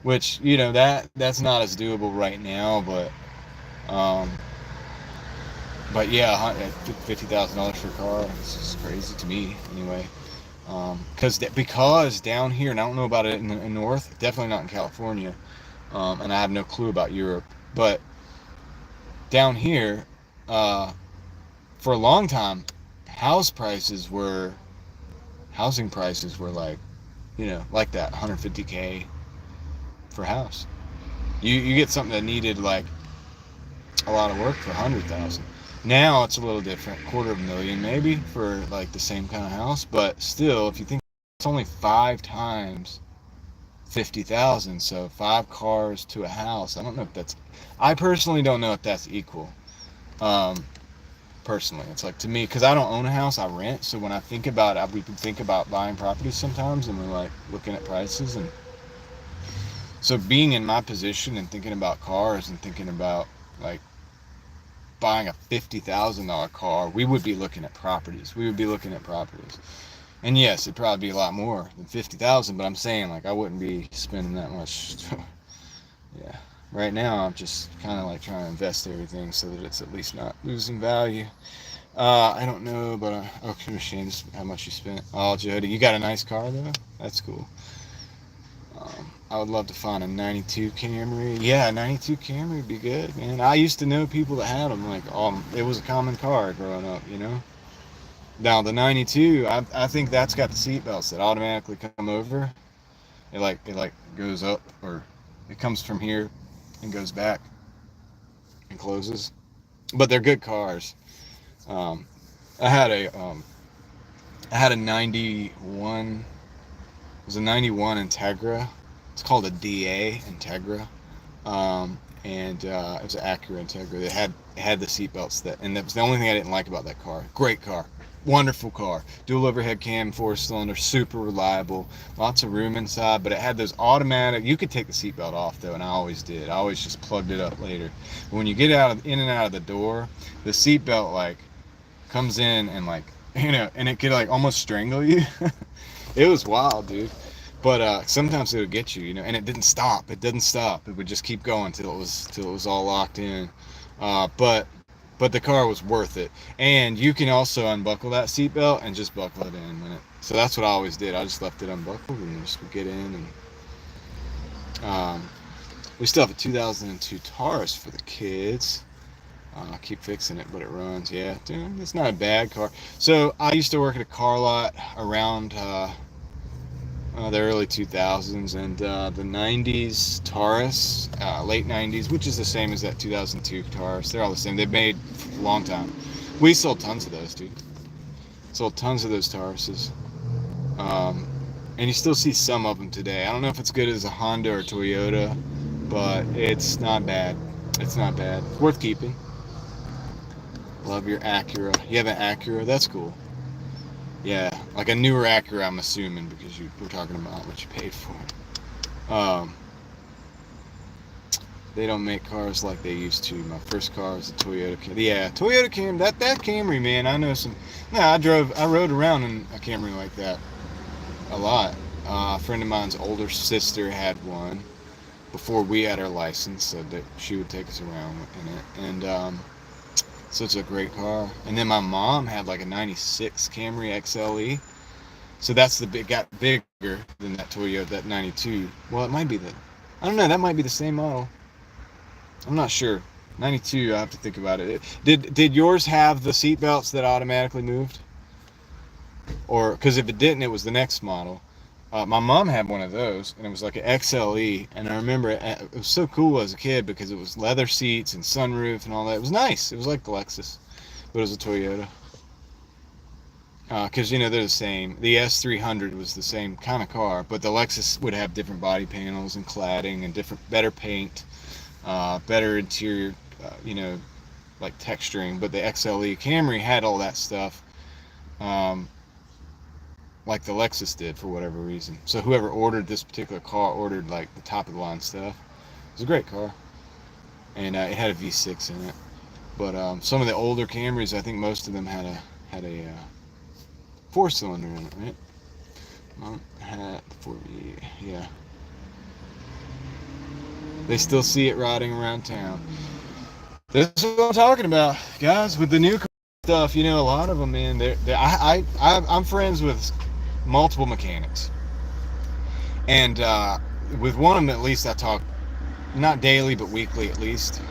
Which, that's not as doable right now, but But yeah, $50,000 for a car, it's just crazy to me anyway. Because down here, and I don't know about it in the north, definitely not in California, and I have no clue about Europe, but down here, uh, for a long time, house prices were housing prices were like, like that 150K for a house. You get something that needed like a lot of work for 100,000. Now it's a little different, quarter of a million maybe for like the same kind of house, but still, if you think it's only 5 times 50,000, so 5 cars to a house. I don't know if that's. I personally don't know if that's equal. Um, Personally, it's like to me because I don't own a house, I rent. So when I think about it, we can think about buying properties sometimes, and we're like looking at prices, and so being in my position and thinking about cars and thinking about like buying a $50,000 car, we would be looking at properties. We would be looking at properties. And yes, it'd probably be a lot more than 50,000, but I'm saying like I wouldn't be spending that much. Yeah. Right now, I'm just kind of like trying to invest everything so that it's at least not losing value. I don't know, but okay, machines, how much you spent? Oh, Jody, you got a nice car though. That's cool. I would love to find a '92 Camry. Yeah, a '92 Camry would be good, man. I used to know people that had them. Like, it was a common car growing up. Now the '92, I think that's got the seat belts that automatically come over. It like goes up, or it comes from here and goes back and closes. But they're good cars. Um, I had a '91. It was a '91 Integra. It's called a DA Integra. And it was an Acura Integra. It had the seatbelts and that was the only thing I didn't like about that car. Great car, wonderful car, dual overhead cam, 4-cylinder, super reliable, lots of room inside. But it had those automatic. You could take the seatbelt off though, and I always did. I always just plugged it up later. But when you get in and out of the door, the seatbelt like comes in and like and it could like almost strangle you. It was wild, dude. But sometimes it would get you, and it didn't stop. It didn't stop. It would just keep going till it was all locked in. But the car was worth it. And you can also unbuckle that seatbelt and just buckle it in when it. So that's what I always did. I just left it unbuckled and just would get in. And we still have a 2002 Taurus for the kids. I keep fixing it, but it runs. Yeah, dude, it's not a bad car. So I used to work at a car lot around the early 2000s, and the 90s Taurus, late 90s, which is the same as that 2002 Taurus. They're all the same. They've made for a long time. We sold tons of those, dude. Sold tons of those Tauruses. Um, and you still see some of them today. I don't know if it's good as a Honda or Toyota, but it's not bad. It's not bad. Worth keeping. Love your Acura. You have an Acura? That's cool. Yeah, like a newer Acura, I'm assuming, because you were talking about what you paid for it. They don't make cars like they used to. My first car was a Toyota Camry. Yeah, Toyota Camry. That Camry, man. I know some. No, I rode around in a Camry like that a lot. A friend of mine's older sister had one before we had our license, so that she would take us around in it. And so it's a great car. And then my mom had like a '96 Camry XLE. So that's got bigger than that Toyota, that '92. Well, it might be I don't know. That might be the same model. I'm not sure. '92. I have to think about it. Did yours have the seat belts that automatically moved? Or because if it didn't, it was the next model. My mom had one of those, and it was like an XLE. And I remember it was so cool as a kid because it was leather seats and sunroof and all that. It was nice. It was like the Lexus, but it was a Toyota. Because they're the same. The S300 was the same kind of car, but the Lexus would have different body panels and cladding and better paint, better interior, like texturing. But the XLE Camry had all that stuff, um, like the Lexus did for whatever reason. So whoever ordered this particular car ordered like the top of the line stuff. It was a great car, and it had a V6 in it. But some of the older Camrys, I think most of them had a 4-cylinder in it, right? Had 4V, yeah. They still see it riding around town. This is what I'm talking about, guys. With the new stuff, you know, a lot of them, man. I'm friends with multiple mechanics, and with one of them at least, I talk not daily but weekly at least.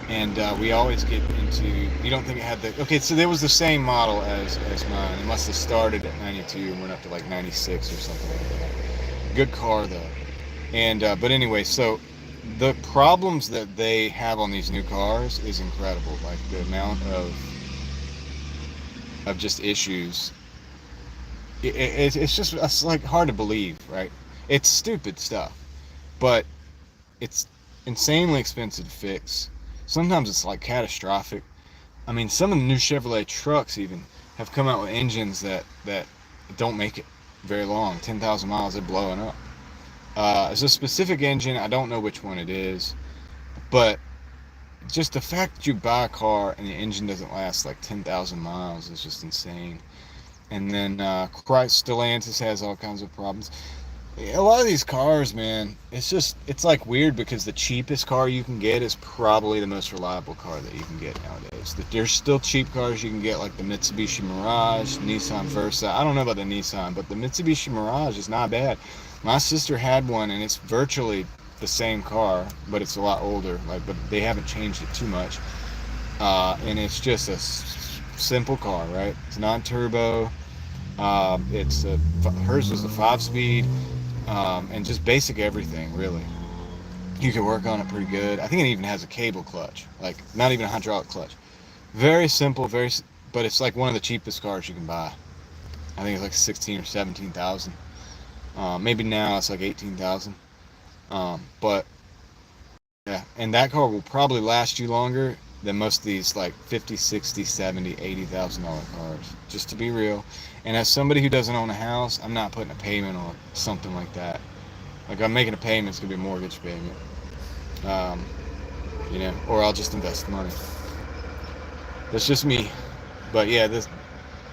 And we always get into. You don't think it had the okay? So there was the same model as mine. It must have started at 92 and went up to like 96 or something like that. Good car though. And but anyway, so the problems that they have on these new cars is incredible. Like the amount of just issues. It's just it's like hard to believe, right? It's stupid stuff, but it's insanely expensive to fix. Sometimes it's like catastrophic. I mean, some of the new Chevrolet trucks even have come out with engines that don't make it very long. 10,000 miles, they're blowing up. It's a specific engine. I don't know which one it is, but just the fact that you buy a car and the engine doesn't last like 10,000 miles is just insane. And then Stellantis has all kinds of problems. A lot of these cars, man, it's like weird because the cheapest car you can get is probably the most reliable car that you can get nowadays. There's still cheap cars you can get like the Mitsubishi Mirage, Nissan Versa. I don't know about the Nissan, but the Mitsubishi Mirage is not bad. My sister had one and it's virtually the same car, but it's a lot older. Like, but they haven't changed it too much. And it's just a simple car, right? It's non-turbo. Hers was a 5-speed. And just basic everything, really. You can work on it pretty good. I think it even has a cable clutch, like not even a hydraulic clutch. Very simple, but it's like one of the cheapest cars you can buy. I think it's like 16 or 17,000. Maybe now it's like 18,000. But yeah, and that car will probably last you longer than most of these like 50, 60, 70, $80,000 cars. Just to be real. And as somebody who doesn't own a house, I'm not putting a payment on something like that. Like I'm making a payment, it's gonna be a mortgage payment. Um, you know, or I'll just invest the money. That's just me. But yeah, this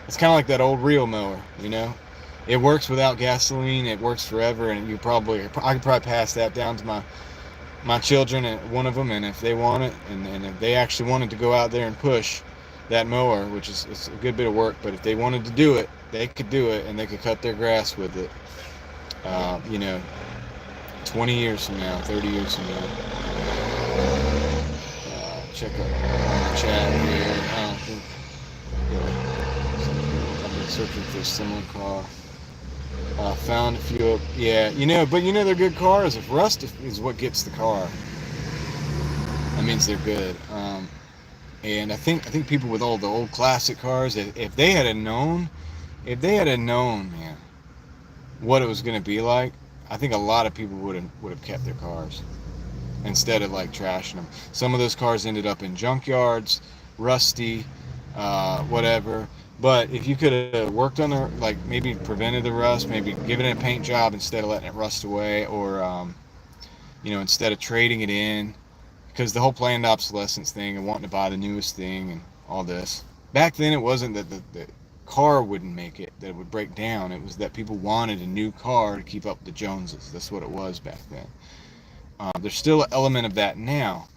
it's kind of like that old reel mower. You know, it works without gasoline. It works forever, and I could probably pass that down to my children, and one of them, and if they want it, and if they actually wanted to go out there and push that mower, which is it's a good bit of work, but if they wanted to do it, they could do it, and they could cut their grass with it. You know, 20 years from now, 30 years from now. Check out the chat here. I don't think. I've been searching for a similar car. Found a few. Yeah, you know, but you know they're good cars. If rust is what gets the car, that means they're good. And I think people with all the old classic cars, if they had known, man, what it was going to be like, I think a lot of people would have kept their cars instead of like trashing them. Some of those cars ended up in junkyards, rusty, whatever. But if you could have worked on the like maybe prevented the rust, maybe given it a paint job instead of letting it rust away, or you know, instead of trading it in, because the whole planned obsolescence thing and wanting to buy the newest thing and all this. Back then, it wasn't that the car wouldn't make it, that it would break down. It was that people wanted a new car to keep up with the Joneses. That's what it was back then. There's still an element of that now,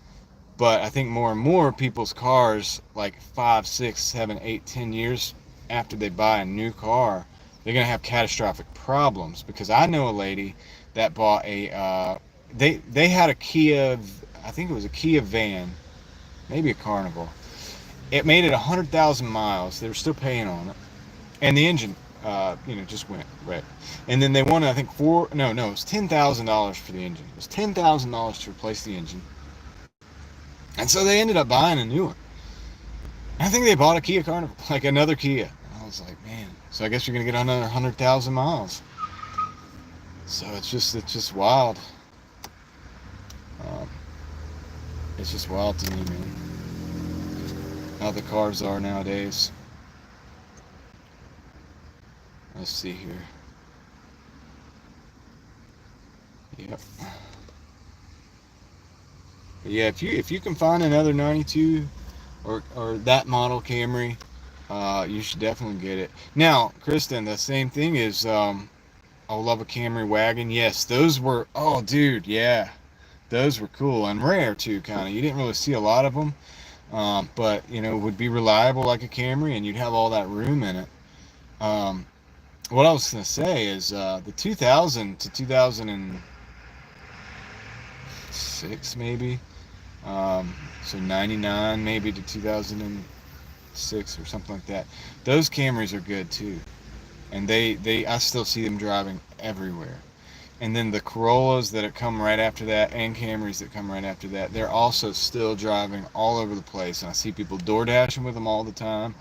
but I think more and more people's cars, like 5, 6, 7, 8, 10 years after they buy a new car, they're gonna have catastrophic problems. Because I know a lady that bought they had a Kia, I think it was a Kia van, maybe a Carnival. It made it 100,000 miles. They were still paying on it, and the engine, you know, just went right. And then they wanted, I think, it was $10,000 for the engine. It was $10,000 to replace the engine, and so they ended up buying a new one. I think they bought a Kia Carnival, like another Kia. And I was like, man, so I guess you're gonna get another 100,000 miles. So it's just wild. Um, it's just wild to me, man, how the cars are nowadays. Let's see here. Yep. But yeah, if you can find another 92 or that model Camry, you should definitely get it. Now, Kristen, the same thing is I love a Camry wagon. Yes, those were, oh dude, yeah. Those were cool and rare too, kind of. You didn't really see a lot of them. But would be reliable like a Camry, and you'd have all that room in it. Um, what I was gonna say is the 2000 to 2006 maybe, so 99 maybe to 2006 or something like that. Those Camrys are good too, and they I still see them driving everywhere. And then the Corollas that come right after that, and Camrys that come right after that, they're also still driving all over the place. And I see people door dashing with them all the time,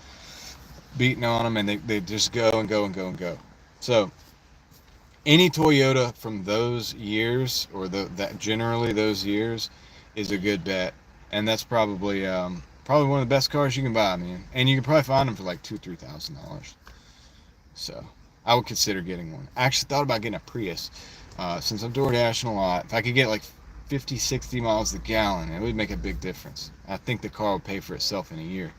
beating on them, and they just go and go and go and go. So any Toyota from those years, or that generally those years, is a good bet. And that's probably one of the best cars you can buy, man. And you can probably find them for like $2,000-$3,000. So I would consider getting one. I actually thought about getting a Prius. Since I'm door dashing a lot, if I could get like 50, 60 miles a gallon, it would make a big difference. I think the car would pay for itself in a year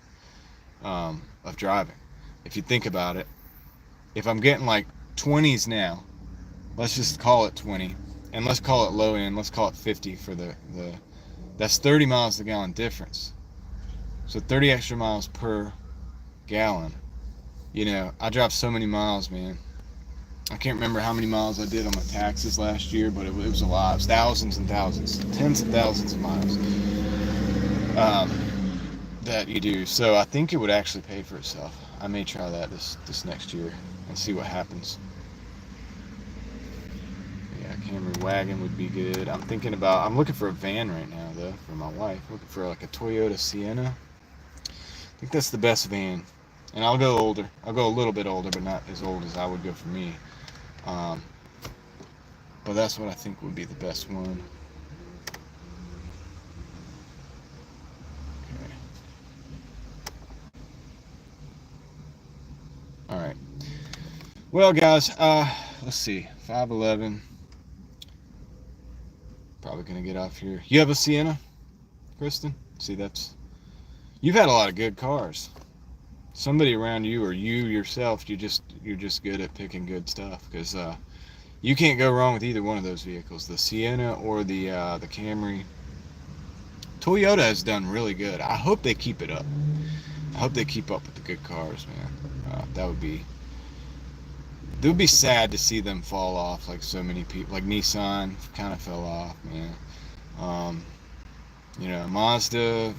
of driving. If you think about it, if I'm getting like 20s now, let's just call it 20, and let's call it low end, let's call it 50 for that's 30 miles a gallon difference. So 30 extra miles per gallon. I dropped so many miles, man. I can't remember how many miles I did on my taxes last year, but it was a lot. It was thousands and thousands, tens of thousands of miles that you do. So I think it would actually pay for itself. I may try that this next year and see what happens. Yeah, Camry wagon would be good. I'm looking for a van right now, though, for my wife. I'm looking for like a Toyota Sienna. I think that's the best van. And I'll go older. I'll go a little bit older, but not as old as I would go for me. Um, but that's what I think would be the best one. Okay. All right. Well, guys, let's see. 511. Probably gonna get off here. You have a Sienna, Kristen? See, you've had a lot of good cars. Somebody around you, or you yourself, you're just good at picking good stuff, because you can't go wrong with either one of those vehicles, the Sienna or the Camry. Toyota has done really good. I hope they keep it up. I hope they keep up with the good cars, man. It would be sad to see them fall off, like so many people. Like Nissan kind of fell off, man. Mazda,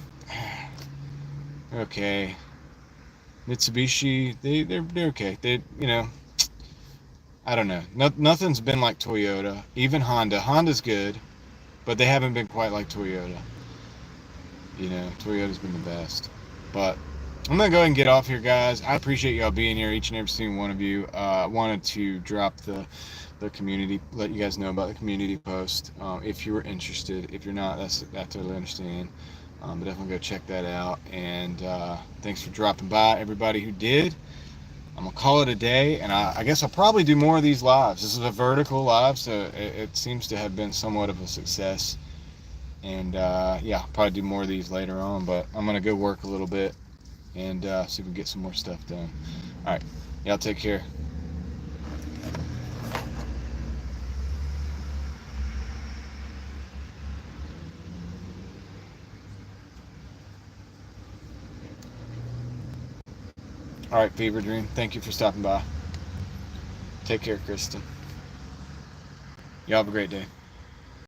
they're okay. Mitsubishi, they're okay. I don't know. Nothing's been like Toyota. Even Honda. Honda's good, but they haven't been quite like Toyota. Toyota's been the best. But I'm gonna go ahead and get off here, guys. I appreciate y'all being here, each and every single one of you. Wanted to drop the community, let you guys know about the community post. If you were interested, if you're not, that's totally understand. But definitely go check that out. And thanks for dropping by, everybody who did. I'm gonna call it a day, and I guess I'll probably do more of these lives. This is a vertical live, so it seems to have been somewhat of a success. And yeah, I'll probably do more of these later on. But I'm gonna go work a little bit and see if we can get some more stuff done. All right, y'all take care. All right, Fever Dream, thank you for stopping by. Take care, Kristen. Y'all have a great day.